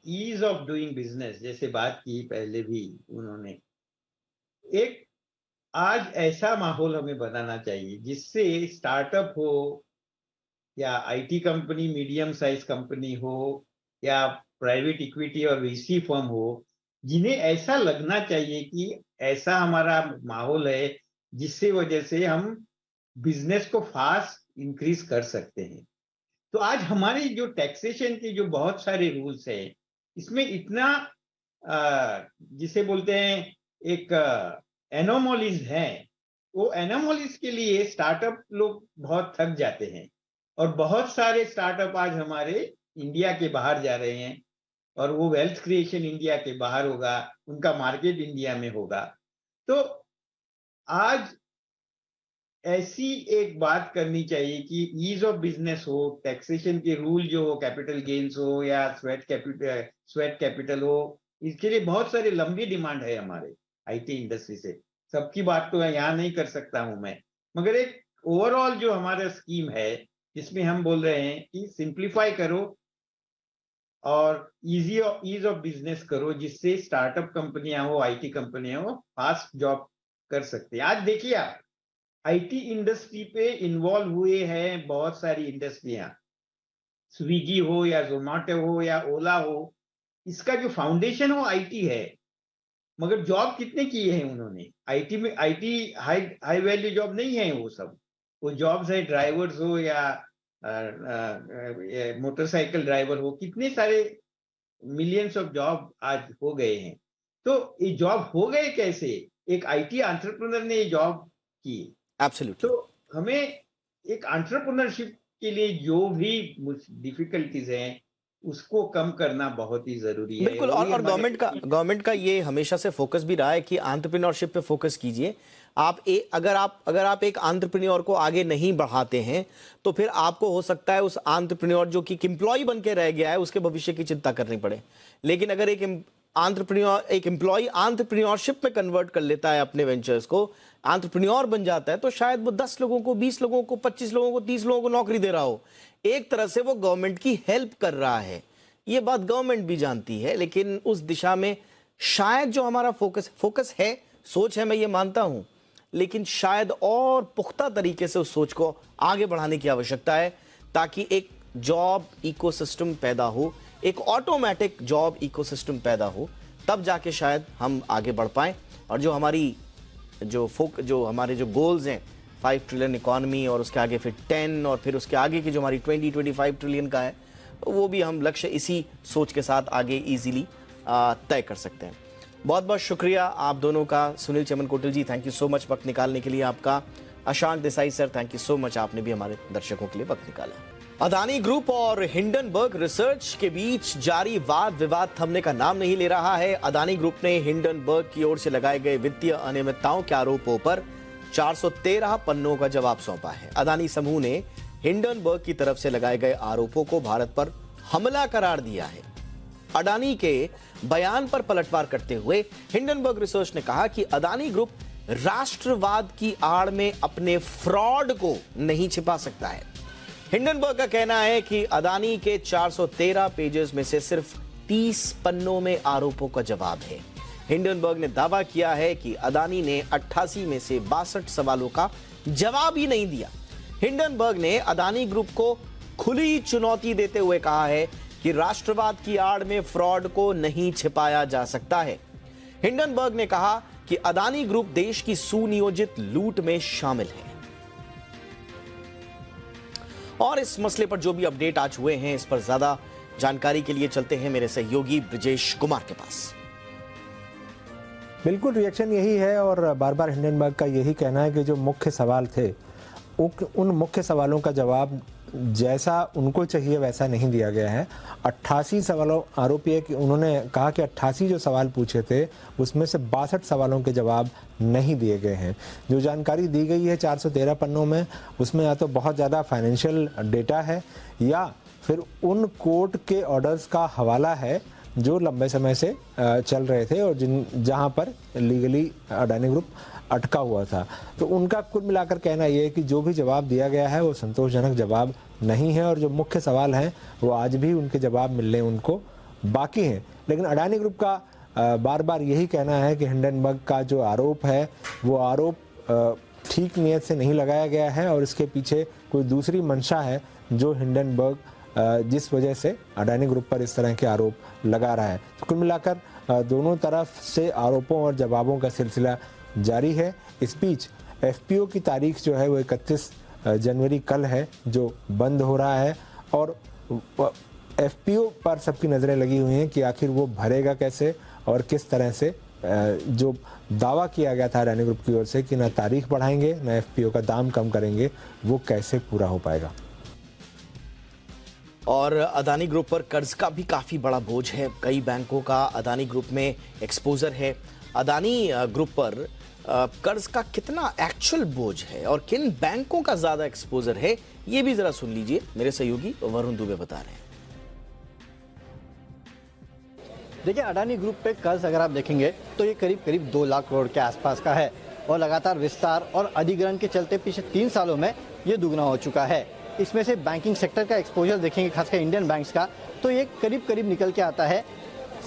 ईज ऑफ डूइंग बिजनेस, जैसे बात की पहले भी उन्होंने, एक आज ऐसा माहौल हमें बनाना चाहिए जिससे स्टार्टअप हो या IT company, medium size company हो या प्राइवेट इक्विटी और VC फर्म हो, जिन्हें ऐसा लगना चाहिए कि ऐसा हमारा माहौल है जिससे वजह से हम बिजनेस को फास्ट इंक्रीज कर सकते हैं। तो आज हमारे जो टैक्सेशन के जो बहुत सारे रूल्स है, इसमें इतना जिसे बोलते हैं एक एनोमोलीज है, वो एनोमोलीज के लिए स्टार्टअप लोग बहुत थक जाते हैं और बहुत सारे स्टार्टअप आज हमारे इंडिया के बाहर जा रहे हैं। और वो वेल्थ क्रिएशन इंडिया के बाहर होगा, उनका मार्केट इंडिया में होगा। तो आज ऐसी एक बात करनी चाहिए कि ईज ऑफ बिजनेस हो, टैक्सेशन के रूल जो हो, कैपिटल गेन्स हो या स्वेट कैपिटल हो, इसके लिए बहुत सारी लंबी डिमांड है हमारे आईटी इंडस्ट्री से। सबकी बात तो यहाँ नहीं कर सकता हूं मैं, मगर एक ओवरऑल जो हमारा स्कीम है जिसमें हम बोल रहे हैं कि सिंप्लीफाई करो और ईज ऑफ बिजनेस करो, जिससे स्टार्टअप कंपनियां हो, आईटी कंपनियां हो, फास्ट जॉब कर सकते हैं। आज देखिए आप आईटी इंडस्ट्री पे इन्वॉल्व हुए हैं बहुत सारी इंडस्ट्रियां, स्विगी हो या जोमेटो हो या ओला हो, इसका जो फाउंडेशन हो आईटी है, मगर जॉब कितने किए हैं उन्होंने आईटी में? आईटी हाई वैल्यू जॉब नहीं है वो सब। वो जॉब्स है ड्राइवर्स हो या मोटरसाइकिल ड्राइवर हो, कितने सारे मिलियंस ऑफ जॉब आज हो गए हैं। तो ये जॉब हो गए कैसे? एक आईटी एंटरप्रेन्योर ने ये जॉब की। एब्सोल्युटली। तो हमें एक एंटरप्रेन्योरशिप के लिए जो भी डिफिकल्टीज हैं उसको कम करना बहुत ही जरूरी है। बिल्कुल। और गवर्नमेंट का ये हमेशा से फोकस भी रहा है कि एंटरप्रेन्योरशिप पे फोकस कीजिए। अगर आप एक एंटरप्रेन्योर को आगे नहीं बढ़ाते हैं तो फिर आपको हो सकता है उस एंटरप्रेन्योर जो कि एम्प्लॉय बन के रह गया है उसके भविष्य की चिंता करनी पड़े। लेकिन अगर एक एम्प्लॉय एंटरप्रेन्योरशिप में कन्वर्ट कर लेता है अपने वेंचर्स को, एंटरप्रेन्योर बन जाता है, तो शायद वो 10 लोगों को, 20 लोगों को, 25 लोगों को, 30 लोगों को नौकरी दे रहा हो। एक तरह से वो गवर्नमेंट की हेल्प कर रहा है। ये बात गवर्नमेंट भी जानती है, लेकिन उस दिशा में शायद जो हमारा फोकस है, सोच है, मैं ये मानता हूं, लेकिन शायद और पुख्ता तरीके से उस सोच को आगे बढ़ाने की आवश्यकता है ताकि एक जॉब इकोसिस्टम पैदा हो, एक ऑटोमेटिक जॉब इकोसिस्टम पैदा हो, तब जाके शायद हम आगे बढ़ पाएं। और जो हमारे जो गोल्स हैं, 5 ट्रिलियन इकॉनमी और उसके आगे फिर 10 और फिर उसके आगे की जो हमारी 20-25 ट्रिलियन का है, वो भी हम लक्ष्य इसी सोच के साथ आगे इजीली तय कर सकते हैं। बहुत बहुत शुक्रिया आप दोनों का। सुनील चमन कोटिल जी, थैंक यू सो मच वक्त निकालने के लिए आपका। Ashank Desai sir, thank you so much, आपने भी हमारे दर्शकों के लिए वक्त निकाला। अदानी ग्रुप और हिंडनबर्ग रिसर्च के बीच जारी वाद विवाद थमने का नाम नहीं ले रहा है। अदानी ग्रुप ने हिंडनबर्ग की ओर से लगाए गए वित्तीय अनियमितताओं के आरोपों पर 413 पन्नों का जवाब सौंपा है। अदानी समूह ने हिंडनबर्ग की तरफ से लगाए गए आरोपों को भारत पर हमला करार दिया है। अडानी के बयान पर पलटवार करते हुए हिंडनबर्ग रिसर्च ने कहा कि अदानी ग्रुप राष्ट्रवाद की आड़ में अपने फ्रॉड को नहीं छिपा सकता है। हिंडनबर्ग का कहना है कि अदानी के 413 पेजेस में से सिर्फ 30 पन्नों में आरोपों का जवाब है। हिंडनबर्ग ने दावा किया है कि अदानी ने 88 में से 62 सवालों का जवाब ही नहीं दिया। हिंडनबर्ग ने अदानी ग्रुप को खुली चुनौती देते हुए कहा है कि राष्ट्रवाद की आड़ में फ्रॉड को नहीं छिपाया जा सकता है। हिंडनबर्ग ने कहा कि अदानी ग्रुप देश की सुनियोजित लूट में शामिल है। और इस मसले पर जो भी अपडेट आज हुए हैं, इस पर ज्यादा जानकारी के लिए चलते हैं मेरे सहयोगी ब्रिजेश कुमार के पास। बिल्कुल, रिएक्शन यही है और बार बार हिंडनबर्ग का यही कहना है कि जो मुख्य सवाल थे उन मुख्य सवालों का जवाब जैसा उनको चाहिए वैसा नहीं दिया गया है। 88 सवालों, आरोप है कि उन्होंने कहा कि 88 जो सवाल पूछे थे उसमें से 62 सवालों के जवाब नहीं दिए गए हैं। जो जानकारी दी गई है 413 पन्नों में, उसमें या तो बहुत ज़्यादा फाइनेंशियल डेटा है या फिर उन कोर्ट के ऑर्डर्स का हवाला है जो लंबे समय से चल रहे थे और जहां पर लीगली अडानी ग्रुप अटका हुआ था। तो उनका कुल मिलाकर कहना यह है कि जो भी जवाब दिया गया है वो संतोषजनक जवाब नहीं है और जो मुख्य सवाल हैं वो आज भी उनके जवाब मिलने उनको बाकी हैं। लेकिन अडानी ग्रुप का बार बार यही कहना है कि हिंडनबर्ग का जो आरोप है वो आरोप ठीक नीयत से नहीं लगाया गया है और इसके पीछे कोई दूसरी मंशा है जो हिंडनबर्ग जिस वजह से अडानी ग्रुप पर इस तरह के आरोप लगा रहा है। तो कुल मिलाकर दोनों तरफ से आरोपों और जवाबों का सिलसिला जारी है। इस बीच एफपीओ की तारीख जो है वो 31 जनवरी कल है जो बंद हो रहा है और एफपीओ पर सबकी नज़रें लगी हुई हैं कि आखिर वो भरेगा कैसे और किस तरह से जो दावा किया गया था अडानी ग्रुप की ओर से कि ना तारीख बढ़ाएंगे ना एफपीओ का दाम कम करेंगे, वो कैसे पूरा हो पाएगा। और अदानी ग्रुप पर कर्ज का भी काफी बड़ा बोझ है। कई बैंकों का अदानी ग्रुप में एक्सपोजर है। अदानी ग्रुप पर कर्ज का कितना एक्चुअल बोझ है और किन बैंकों का ज्यादा एक्सपोजर है, ये भी जरा सुन लीजिए। मेरे सहयोगी वरुण दुबे बता रहे हैं। देखिए, अडानी ग्रुप पे कर्ज अगर आप देखेंगे तो ये करीब करीब 2 लाख करोड़ के आसपास का है और लगातार विस्तार और अधिग्रहण के चलते पिछले 3 सालों में ये दुगना हो चुका है। इसमें से बैंकिंग सेक्टर का एक्सपोजर देखेंगे, खासकर इंडियन बैंक्स का, तो ये करीब करीब निकल के आता है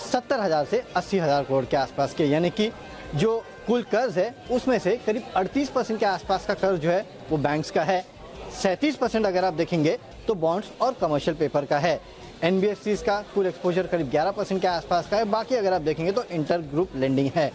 70,000 से 80,000 करोड़ के आसपास के, यानी कि जो कुल कर्ज है उसमें से करीब 38% के आसपास का कर्ज जो है वो बैंक्स का है। 37% अगर आप देखेंगे तो बॉन्ड्स और कमर्शियल पेपर का है। एनबीएफसीज का कुल एक्सपोजर करीब 11% के आसपास का है। बाकी अगर आप देखेंगे तो इंटर ग्रुप लेंडिंग है।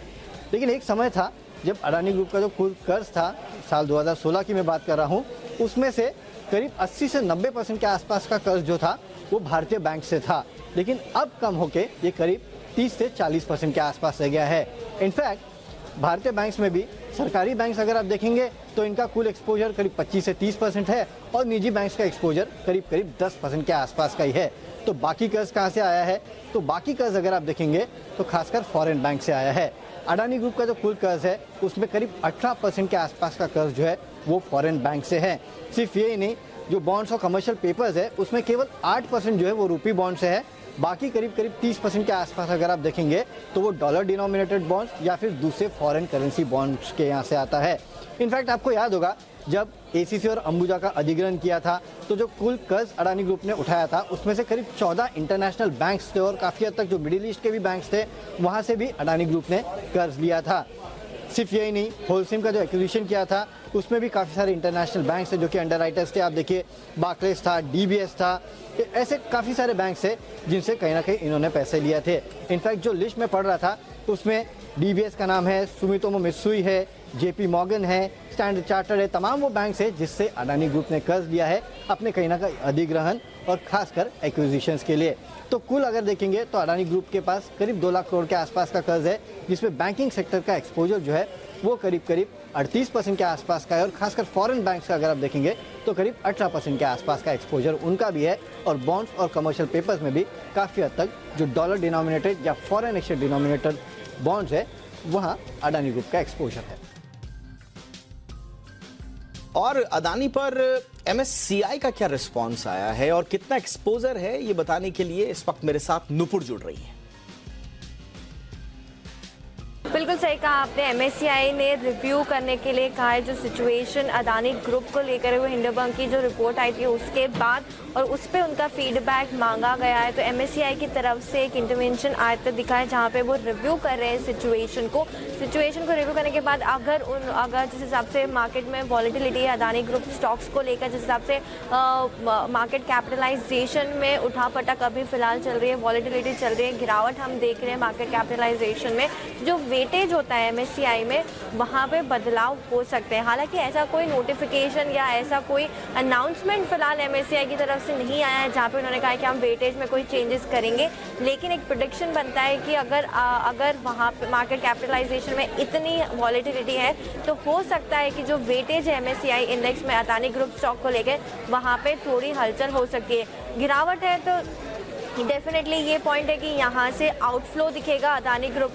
लेकिन एक समय था जब अडानी ग्रुप का जो कुल कर्ज था, साल 2016 की मैं बात कर रहा हूँ, उसमें से करीब 80 से 90% के आसपास का कर्ज जो था वो भारतीय बैंक से था। लेकिन अब कम होके ये करीब 30 से 40% के आसपास रह गया है। इनफैक्ट भारतीय बैंक्स में भी सरकारी बैंक्स अगर आप देखेंगे तो इनका कुल एक्सपोजर करीब 25 से 30% है और निजी बैंक्स का एक्सपोजर करीब करीब 10% के आसपास का ही है। तो बाकी कर्ज कहाँ से आया है? तो बाकी कर्ज अगर आप देखेंगे तो खासकर फॉरेन बैंक से आया है। अडानी ग्रुप का जो कुल कर्ज है उसमें करीब 18% के आसपास का कर्ज जो है वो फॉरेन बैंक से है। सिर्फ ये ही नहीं, जो बॉन्ड्स और कमर्शियल पेपर्स है उसमें केवल 8% जो है वो रूपी बॉन्ड से है। बाकी करीब करीब 30% के आसपास अगर आप देखेंगे तो वो डॉलर डिनोमिनेटेड बॉन्ड्स या फिर दूसरे फॉरेन करेंसी बॉन्ड्स के यहाँ से आता है। इनफैक्ट आपको याद होगा जब एसीसी और अंबुजा का अधिग्रहण किया था तो जो कुल कर्ज अडानी ग्रुप ने उठाया था उसमें से करीब 14 इंटरनेशनल बैंक्स थे और काफ़ी हद तक जो मिडिल ईस्ट के भी बैंक्स थे वहाँ से भी अडानी ग्रुप ने कर्ज लिया था। सिर्फ यही नहीं, होलसिम का जो एक्विजिशन किया था उसमें भी काफ़ी सारे इंटरनेशनल बैंक्स थे जो कि अंडरराइटर्स थे। आप देखिए, बार्कलेस था, डीबीएस था, ऐसे काफ़ी सारे बैंक्स थे जिनसे कहीं ना कहीं इन्होंने पैसे लिए थे। इनफैक्ट जो लिस्ट में पढ़ रहा था उसमें डीबीएस का नाम है, सुमितोमो मित्सुई है, जेपी मॉर्गन है, स्टैंडर्ड चार्टर्ड है, तमाम वो बैंक्स है जिससे अडानी ग्रुप ने कर्ज लिया है अपने कहीं ना कहीं अधिग्रहण और खासकर एक्विजिशंस के लिए। तो कुल अगर देखेंगे तो अडानी ग्रुप के पास करीब 2 लाख करोड़ के आसपास का कर्ज है, जिसमें बैंकिंग सेक्टर का एक्सपोजर जो है वो करीब करीब 38% के आसपास का है और खासकर फॉरेन बैंक्स का अगर आप देखेंगे तो करीब 18% के आसपास का एक्सपोजर उनका भी है। और बॉन्ड्स और कमर्शियल पेपर्स में भी काफ़ी हद तक जो डॉलर डिनोमिनेटेड या फॉरेन एक्सचेंज डिनोमिनेटेड बॉन्ड्स है वहाँ अडानी ग्रुप का एक्सपोजर है। और अदानी पर एमएससीआई का क्या रिस्पॉन्स आया है और कितना एक्सपोजर है, ये बताने के लिए इस वक्त मेरे साथ नुपुर जुड़ रही है। बिल्कुल सही कहा आपने। एमएससीआई ने रिव्यू करने के लिए कहा है जो सिचुएशन अदानी ग्रुप को लेकर हुए हिंडनबर्ग की जो रिपोर्ट आई थी उसके बाद, और उस पर उनका फीडबैक मांगा गया है। तो एमएससीआई की तरफ से एक इंटरवेंशन आया दिखा है जहाँ पे वो रिव्यू कर रहे हैं सिचुएशन को रिव्यू करने के बाद अगर जिस हिसाब से मार्केट में वॉलेटिलिटी है अदानी ग्रुप स्टॉक्स को लेकर, जिस हिसाब से मार्केट कैपिटलाइजेशन में उठापटक अभी फिलहाल चल रही है, वॉलेटिलिटी चल रही है, गिरावट हम देख रहे हैं मार्केट कैपिटलाइजेशन में, जो वेटेज होता है एमएससीआई में वहाँ पे बदलाव हो सकते हैं। हालांकि ऐसा कोई नोटिफिकेशन या ऐसा कोई अनाउंसमेंट फिलहाल एमएससीआई की तरफ से नहीं आया है जहाँ पे उन्होंने कहा है कि हम वेटेज में कोई चेंजेस करेंगे। लेकिन एक प्रेडिक्शन बनता है कि अगर वहाँ पे मार्केट कैपिटलाइजेशन में इतनी वॉलेटिलिटी है तो हो सकता है कि जो वेटेज है एमएससीआई इंडेक्स में अदानी ग्रुप स्टॉक को लेकर वहाँ पे थोड़ी हलचल हो सकती है। गिरावट है तो डेफिनेटली ये पॉइंट है कि यहाँ से आउटफ्लो दिखेगा अदानी ग्रुप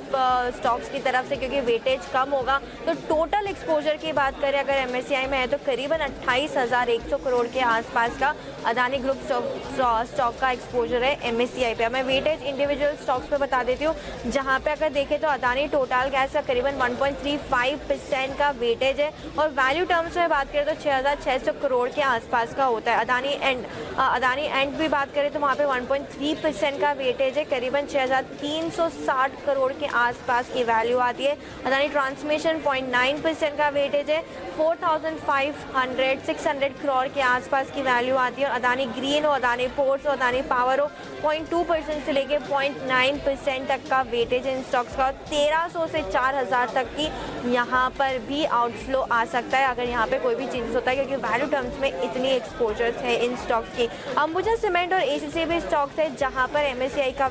स्टॉक्स की तरफ से, क्योंकि वेटेज कम होगा। तो टोटल एक्सपोजर की बात करें अगर एमएससीआई में है तो करीबन 28,100 करोड़ के आसपास का अदानी ग्रुप स्टॉक का एक्सपोजर है एमएससीआई पे। मैं वेटेज इंडिविजुअल स्टॉक्स पे बता देती हूँ, जहाँ पे अगर देखें तो अदानी टोटल गैस का करीबन 1.35% का वेटेज है और वैल्यू टर्म्स में बात करें तो 6,600 करोड़ के आसपास का होता है। अदानी एंड भी बात करें तो वहाँ पे 1.3% का वेटेज है, करीबन 6,360 करोड़ के आसपास की वैल्यू आती है। अदानी ट्रांसमिशन 0.9% का वेटेज है, 4,600 करोड़ के आसपास की वैल्यू आती है। और अदानी ग्रीन हो, अदानी पोर्ट्स हो, अदानी पावर हो, 0.2% से लेके 0.9% तक का वेटेज इन स्टॉक्स का। 1,300 से 4,000 तक की यहाँ पर भी आउटफ्लो आ सकता है अगर यहाँ पे कोई भी चेंजेस होता है, क्योंकि वैल्यू टर्म्स में इतनी एक्सपोजर्स है इन स्टॉक्स की। अंबुजा सीमेंट और एसीसी भी स्टॉक्स है जहाँ पर एमएससीआई का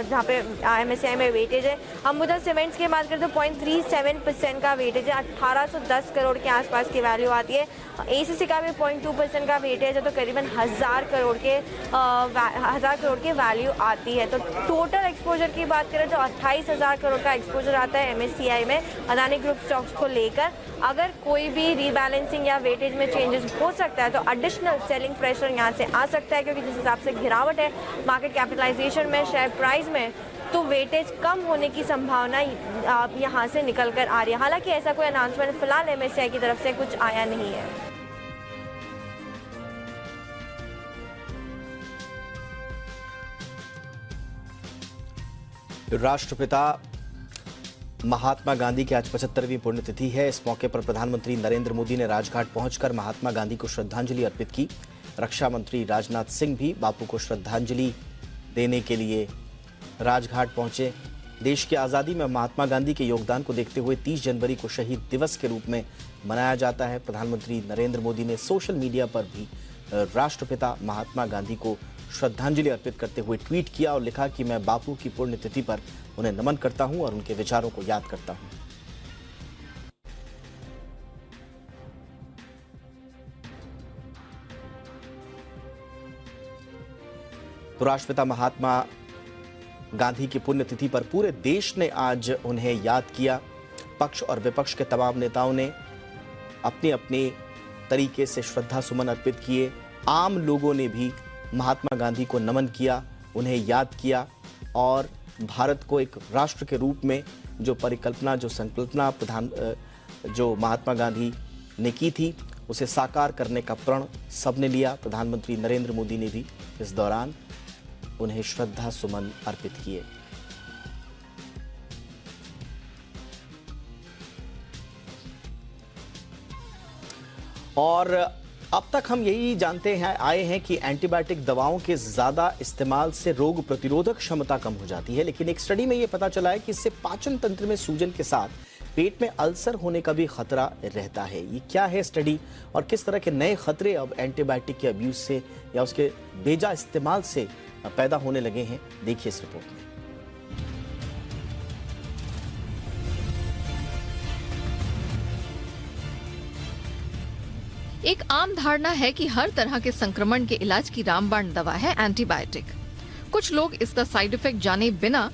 जहाँ पे एमएससीआई में वेटेज है। अंबुजा सीमेंट्स की बात करें तो 0.37% का वेटेज है, 1,810 करोड़ के आसपास की वैल्यू आती है। एसीसी का भी 0.2% का वेटेज है, तो करीबन 1000 करोड़ के वैल्यू आती है। तो टोटल एक्सपोजर की बात करें तो 28,000 करोड़ का एक्सपोजर आता है MSCI में अदानी ग्रुप स्टॉक्स को लेकर। अगर कोई भी रीबैलेंसिंग या वेटेज में चेंजेस हो सकता है तो एडिशनल सेलिंग प्रेशर यहाँ से आ सकता है, क्योंकि जिस हिसाब से गिरावट है मार्केट कैपिटलाइजेशन में, शेयर प्राइस में, तो वेटेज कम होने की संभावना यहाँ से निकल कर आ रही है। हालांकि ऐसा कोई अनाउंसमेंट फिलहाल MSCI की तरफ से कुछ आया नहीं है। राष्ट्रपिता महात्मा गांधी की आज 75वीं पुण्यतिथि है। इस मौके पर प्रधानमंत्री नरेंद्र मोदी ने राजघाट पहुंचकर महात्मा गांधी को श्रद्धांजलि अर्पित की। रक्षा मंत्री राजनाथ सिंह भी बापू को श्रद्धांजलि देने के लिए राजघाट पहुंचे। देश की आज़ादी में महात्मा गांधी के योगदान को देखते हुए 30 जनवरी को शहीद दिवस के रूप में मनाया जाता है। प्रधानमंत्री नरेंद्र मोदी ने सोशल मीडिया पर भी राष्ट्रपिता महात्मा गांधी को श्रद्धांजलि अर्पित करते हुए ट्वीट किया और लिखा कि मैं बापू की पुण्यतिथि पर उन्हें नमन करता हूं और उनके विचारों को याद करता हूं। तो राष्ट्रपिता महात्मा गांधी की पुण्यतिथि पर पूरे देश ने आज उन्हें याद किया। पक्ष और विपक्ष के तमाम नेताओं ने अपने अपने तरीके से श्रद्धा सुमन अर्पित किए। आम लोगों ने भी महात्मा गांधी को नमन किया, उन्हें याद किया और भारत को एक राष्ट्र के रूप में जो परिकल्पना, जो संकल्पना जो महात्मा गांधी ने की थी उसे साकार करने का प्रण सबने लिया। प्रधानमंत्री नरेंद्र मोदी ने भी इस दौरान उन्हें श्रद्धा सुमन अर्पित किए। और अब तक हम यही जानते हैं आए हैं कि एंटीबायोटिक दवाओं के ज्यादा इस्तेमाल से रोग प्रतिरोधक क्षमता कम हो जाती है, लेकिन एक स्टडी में यह पता चला है कि इससे पाचन तंत्र में सूजन के साथ पेट में अल्सर होने का भी खतरा रहता है। ये क्या है स्टडी और किस तरह के नए खतरे अब एंटीबायोटिक के अब्यूज से या उसके बेजा इस्तेमाल से पैदा होने लगे हैं, देखिए इस रिपोर्ट में। एक आम धारणा है कि हर तरह के संक्रमण के इलाज की रामबाण दवा है एंटीबायोटिक। कुछ लोग इसका साइड इफेक्ट जाने बिना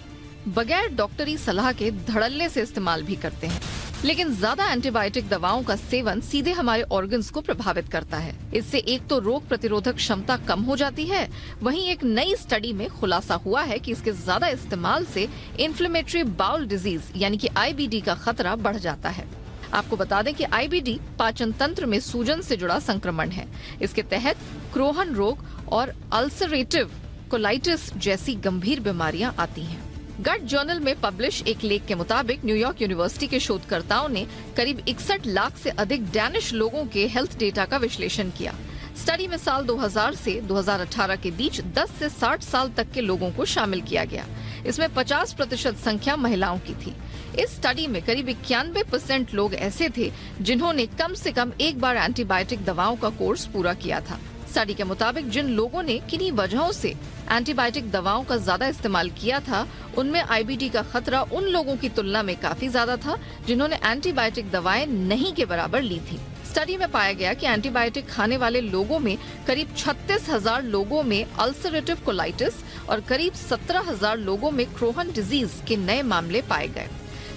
बगैर डॉक्टरी सलाह के धड़ल्ले से इस्तेमाल भी करते हैं, लेकिन ज्यादा एंटीबायोटिक दवाओं का सेवन सीधे हमारे ऑर्गन्स को प्रभावित करता है। इससे एक तो रोग प्रतिरोधक क्षमता कम हो जाती है, वहीं एक नई स्टडी में खुलासा हुआ है कि इसके ज्यादा इस्तेमाल से इन्फ्लेमेटरी बाउल डिजीज यानी कि IBD का खतरा बढ़ जाता है। आपको बता दें कि IBD पाचन तंत्र में सूजन से जुड़ा संक्रमण है। इसके तहत क्रोहन रोग और अल्सरेटिव कोलाइटिस जैसी गंभीर बीमारियां आती हैं। गट जर्नल में पब्लिश एक लेख के मुताबिक न्यूयॉर्क यूनिवर्सिटी के शोधकर्ताओं ने करीब 61 लाख से अधिक डैनिश लोगों के हेल्थ डेटा का विश्लेषण किया। स्टडी में साल 2000 से 2018 के बीच 10 से 60 साल तक के लोगों को शामिल किया गया। इसमें 50% संख्या महिलाओं की थी। इस स्टडी में करीब 91% लोग ऐसे थे जिन्होंने कम से कम एक बार एंटीबायोटिक दवाओं का कोर्स पूरा किया था। स्टडी के मुताबिक जिन लोगों ने किन्हीं वजहों से एंटीबायोटिक दवाओं का ज्यादा इस्तेमाल किया था, उनमें IBD का खतरा उन लोगों की तुलना में काफी ज्यादा था जिन्होंने एंटीबायोटिक दवाएं नहीं के बराबर ली थी। स्टडी में पाया गया कि एंटीबायोटिक खाने वाले लोगों में करीब 36,000 लोगों में अल्सरेटिव कोलाइटिस और करीब 17,000 लोगों में क्रोहन डिजीज के नए मामले पाए गए।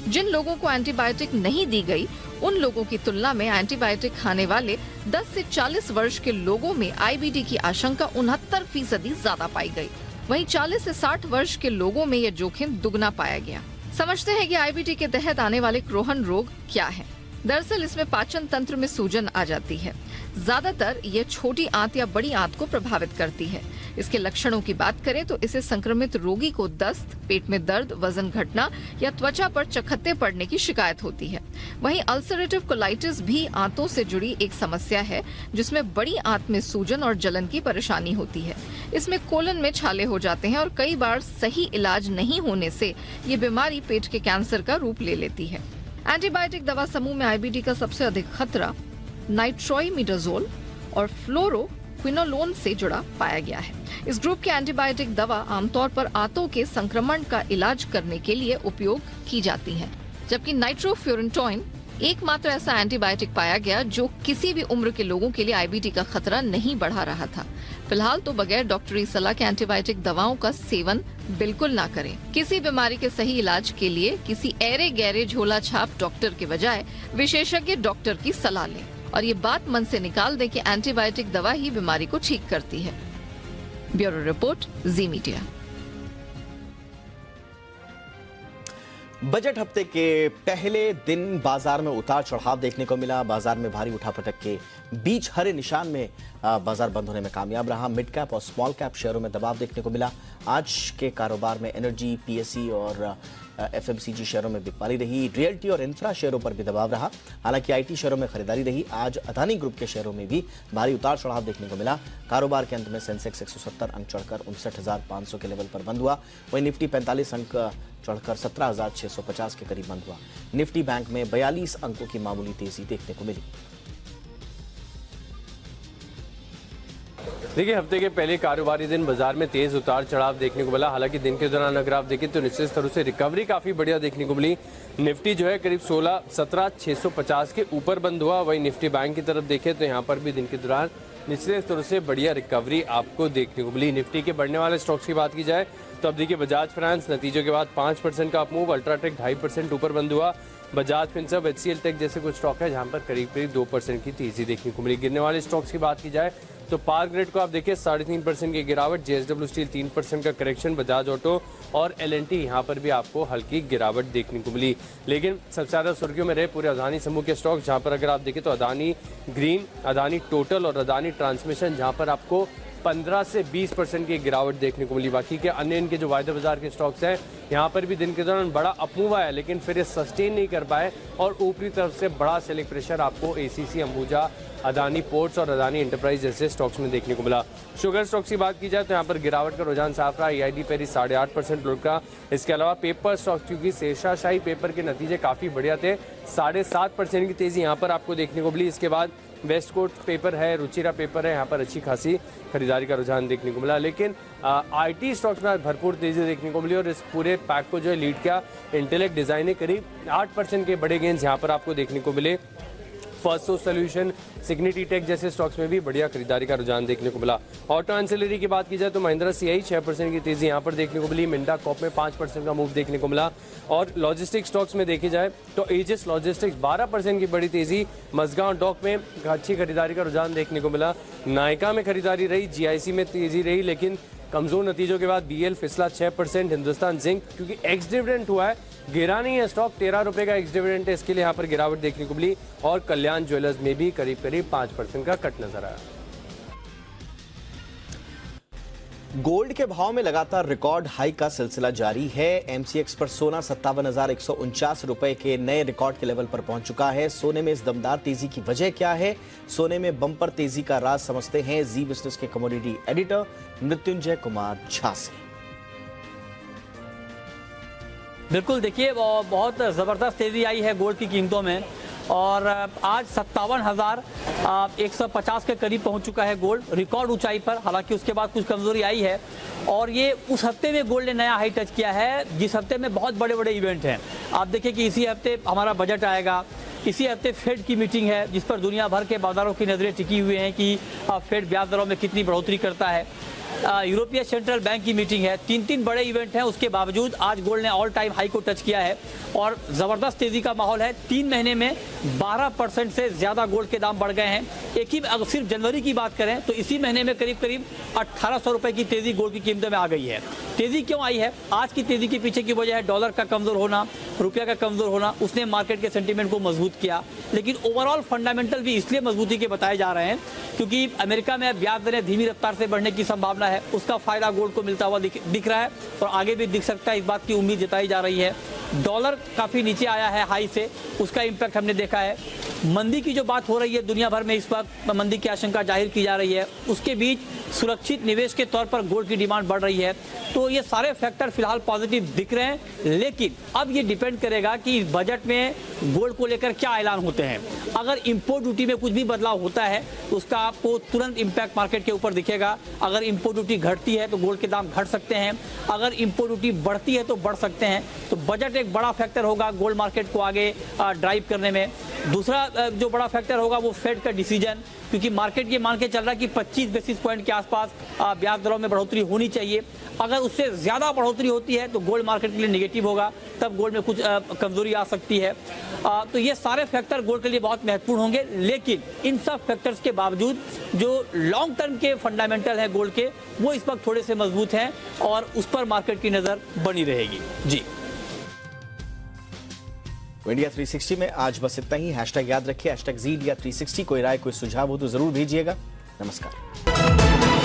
जिन लोगों को एंटीबायोटिक नहीं दी गई, उन लोगों की तुलना में एंटीबायोटिक खाने वाले 10 से 40 वर्ष के लोगों में IBD की आशंका 69% ज्यादा पाई गई। वहीं 40 से 60 वर्ष के लोगों में यह जोखिम दुगना पाया गया। समझते हैं कि IBD के तहत आने वाले क्रोहन रोग क्या है। दरअसल इसमें पाचन तंत्र में सूजन आ जाती है। ज्यादातर ये छोटी आंत या बड़ी आंत को प्रभावित करती है। इसके लक्षणों की बात करें तो इसे संक्रमित रोगी को दस्त, पेट में दर्द, वजन घटना या त्वचा पर चकत्ते पड़ने की शिकायत होती है। वहीं अल्सरेटिव कोलाइटिस भी आंतों से जुड़ी एक समस्या है, जिसमें बड़ी आंत में सूजन और जलन की परेशानी होती है। इसमें कोलन में छाले हो जाते हैं और कई बार सही इलाज नहीं होने से ये बीमारी पेट के कैंसर का रूप ले लेती है। एंटीबायोटिक दवा समूह में IBD का सबसे अधिक खतरा नाइट्रोइमिडाजोल और फ्लोरोक्विनोलोन से जुड़ा पाया गया है। इस ग्रुप की एंटीबायोटिक दवा आमतौर पर आंतों के संक्रमण का इलाज करने के लिए उपयोग की जाती है, जबकि नाइट्रोफ्यूरेंटोइन एकमात्र ऐसा एंटीबायोटिक पाया गया जो किसी भी उम्र के लोगों के लिए IBD का खतरा नहीं बढ़ा रहा था। फिलहाल तो बगैर डॉक्टरी सलाह के एंटीबायोटिक दवाओं का सेवन बिल्कुल ना करें। किसी बीमारी के सही इलाज के लिए किसी ऐरे गहरे झोला छाप डॉक्टर के बजाय विशेषज्ञ डॉक्टर की सलाह लें और ये बात मन से निकाल दें कि एंटीबायोटिक दवा ही बीमारी को ठीक करती है। ब्यूरो रिपोर्ट, जी मीडिया। बजट हफ्ते के पहले दिन बाजार में उतार चढ़ाव देखने को मिला। बाजार में भारी उठापटक के बीच हरे निशान में बाजार बंद होने में कामयाब रहा। मिड कैप और स्मॉल कैप शेयरों में दबाव देखने को मिला। आज के कारोबार में एनर्जी, पीएसई और एफएमसीजी शेयरों में बिकवाली रही। रियल्टी और इंफ्रा शेयरों पर भी दबाव रहा। हालांकि आईटी शेयरों में खरीदारी रही। आज अदानी ग्रुप के शेयरों में भी भारी उतार चढ़ाव देखने को मिला। कारोबार के अंत में सेंसेक्स 170 अंक चढ़कर 59,500 के लेवल पर बंद हुआ। वहीं निफ्टी 45 अंक चढ़कर 17,650 के करीब बंद हुआ। निफ्टी बैंक में 42 अंकों की मामूली तेजी देखने को मिली। देखिए, हफ्ते के पहले कारोबारी दिन बाजार में तेज उतार चढ़ाव देखने को मिला। हालांकि दिन के दौरान अगर आप देखें तो निश्चित तौर से रिकवरी काफी बढ़िया देखने को मिली। निफ्टी जो है करीब 17,650 के ऊपर बंद हुआ। वहीं निफ्टी बैंक की तरफ देखें तो यहाँ पर भी दिन के दौरान निश्चित तौर से बढ़िया रिकवरी आपको देखने को मिली। निफ्टी के बढ़ने वाले स्टॉक्स की बात की जाए तो अब देखिए, बजाज फाइनेंस नतीजों के बाद 5% का अपमूव, अल्ट्राटेक 2.5% ऊपर बंद हुआ। बजाज फिनसर्व, एचसीएल टेक जैसे कुछ स्टॉक है जहां पर करीब 2% की तेजी देखने को मिली। गिरने वाले स्टॉक्स की बात की जाए तो पावर ग्रिड को आप देखिए 3.5% की गिरावट, जेएसडब्ल्यू स्टील 3% का करेक्शन, बजाज ऑटो और एलएनटी यहां पर भी आपको हल्की गिरावट देखने को मिली। लेकिन सबसे ज्यादा सुर्खियों में रहे पूरे अदानी समूह के स्टॉक, जहां पर अगर आप देखें तो अदानी ग्रीन, अदानी टोटल और अदानी ट्रांसमिशन, जहां पर आपको 15 से 20% की गिरावट देखने को मिली। बाकी के अन्य इनके जो वायदे बाजार के स्टॉक्स हैं यहाँ पर भी दिन के दौरान बड़ा अपमूव आया, लेकिन फिर ये सस्टेन नहीं कर पाए और ऊपरी तरफ से बड़ा सेलिंग प्रेशर आपको एसीसी, अंबुजा, अदानी पोर्ट्स और अदानी एंटरप्राइज जैसे स्टॉक्स में देखने को मिला। शुगर स्टॉक्स की बात की जाए तो यहाँ पर गिरावट का रुझान साफ रहा। ईआईडी पेरी 8.5% लुढ़का। इसके अलावा पेपर स्टॉक्स, क्योंकि शेरशाही पेपर के नतीजे काफी बढ़िया थे, 7.5% की तेजी यहाँ पर आपको देखने को मिली। इसके बाद वेस्ट कोस्ट पेपर है, रुचिरा पेपर है, यहाँ पर अच्छी खासी खरीदारी का रुझान देखने को मिला। लेकिन आईटी स्टॉक्स में भरपूर तेजी देखने को मिली और इस पूरे पैक को जो है लीड किया इंटेलेक्ट डिजाइन ने। करीब 8% के बड़े गेंस यहाँ पर आपको देखने को मिले। फर्स्ट सोर्स सॉल्यूशन, सिग्निटी टेक जैसे स्टॉक्स में भी बढ़िया खरीदारी का रुझान देखने को मिला। ऑटो एंसिलरी की बात की जाए तो महिंद्रा सीआई 6% की तेजी यहाँ पर देखने को मिली। मिंडा कॉप में 5% का मूव देखने को मिला। और लॉजिस्टिक स्टॉक्स में देखी जाए तो एजिस लॉजिस्टिक्स 12% की बड़ी तेजी। मजगांव डॉक में अच्छी खरीदारी का रुझान देखने को मिला। नायका में खरीदारी रही, जीआईसी में तेजी रही, लेकिन कमजोर नतीजों के बाद बीएल फिसला 6%। हिंदुस्तान जिंक क्योंकि एक्स डिविडेंड हुआ है, गिरा नहीं है स्टॉक, 13 रुपए का एक्स डिविडेंड है, इसके लिए यहाँ पर गिरावट देखने को मिली। और कल्याण ज्वेलर्स में भी करीब 5% का कट नजर आया। गोल्ड के भाव में लगातार रिकॉर्ड हाई का सिलसिला जारी है। एमसीएक्स पर सोना 57,149 रुपए के नए रिकॉर्ड के लेवल पर पहुंच चुका है। सोने में इस दमदार तेजी की वजह क्या है? सोने में बम्पर तेजी का राज समझते हैं जी बिजनेस के कमोडिटी एडिटर मृत्युंजय कुमार झा से। बिल्कुल, देखिए बहुत ज़बरदस्त तेज़ी आई है गोल्ड की कीमतों में और आज 57,150 के करीब पहुंच चुका है गोल्ड, रिकॉर्ड ऊंचाई पर। हालांकि उसके बाद कुछ कमजोरी आई है और ये उस हफ्ते में गोल्ड ने नया हाई टच किया है जिस हफ्ते में बहुत बड़े बड़े इवेंट हैं। आप देखिए कि इसी हफ्ते हमारा बजट आएगा, इसी हफ्ते फेड की मीटिंग है जिस पर दुनिया भर के बाजारों की नजरें टिकी हुई हैं कि फेड ब्याज दरों में कितनी बढ़ोतरी करता है। यूरोपीय सेंट्रल बैंक की मीटिंग है। 3 बड़े इवेंट हैं, उसके बावजूद आज गोल्ड ने ऑल टाइम हाई को टच किया है और ज़बरदस्त तेज़ी का माहौल है। 3 महीने में 12% से ज़्यादा गोल्ड के दाम बढ़ गए हैं। एक ही अगर सिर्फ जनवरी की बात करें तो इसी महीने में करीब 1800 रुपए की तेज़ी गोल्ड की कीमतों में आ गई है। तेज़ी क्यों आई है? आज की तेज़ी के पीछे की वजह है डॉलर का कमज़ोर होना, रुपया का कमज़ोर होना, उसने मार्केट के सेंटीमेंट को मजबूत किया। लेकिन ओवरऑल फंडामेंटल भी इसलिए मजबूती के बताए जा रहे हैं क्योंकि अमेरिका में ब्याज दरें धीमी रफ्तार से बढ़ने की संभावना है, उसका फायदा गोल्ड को मिलता हुआ दिख रहा है और आगे भी दिख सकता है, इस बात की उम्मीद जताई जा रही है। डॉलर काफ़ी नीचे आया है हाई से, उसका इम्पैक्ट हमने देखा है। मंदी की जो बात हो रही है दुनिया भर में, इस वक्त मंदी की आशंका जाहिर की जा रही है, उसके बीच सुरक्षित निवेश के तौर पर गोल्ड की डिमांड बढ़ रही है। तो ये सारे फैक्टर फिलहाल पॉजिटिव दिख रहे हैं, लेकिन अब ये डिपेंड करेगा कि बजट में गोल्ड को लेकर क्या ऐलान होते हैं। अगर इंपोर्ट ड्यूटी में कुछ भी बदलाव होता है उसका आपको तुरंत इम्पैक्ट मार्केट के ऊपर दिखेगा। अगर इंपोर्ट ड्यूटी घटती है तो गोल्ड के दाम घट सकते हैं, अगर इंपोर्ट ड्यूटी बढ़ती है तो बढ़ सकते हैं। तो बजट एक बड़ा फैक्टर होगा गोल्ड मार्केट को आगे ड्राइव करने में। दूसरा जो बड़ा फैक्टर होगा वो फेड का डिसीजन, क्योंकि मार्केट ये मान के चल रहा है कि 25 बेसिस पॉइंट के आसपास ब्याज दरों में बढ़ोतरी होनी चाहिए। अगर उससे ज़्यादा बढ़ोतरी होती है तो गोल्ड मार्केट के लिए नेगेटिव होगा, तब गोल्ड में कुछ कमजोरी आ सकती है। तो ये सारे फैक्टर गोल्ड के लिए बहुत महत्वपूर्ण होंगे, लेकिन इन सब फैक्टर्स के बावजूद जो लॉन्ग टर्म के फंडामेंटल हैं गोल्ड के, वो इस वक्त थोड़े से मजबूत हैं और उस पर मार्केट की नज़र बनी रहेगी। जी, इंडिया 360 में आज बस इतना ही। हैशटैग याद रखिए, हैशटैग ZINDIA360। कोई राय, कोई सुझाव हो तो जरूर भेजिएगा। नमस्कार।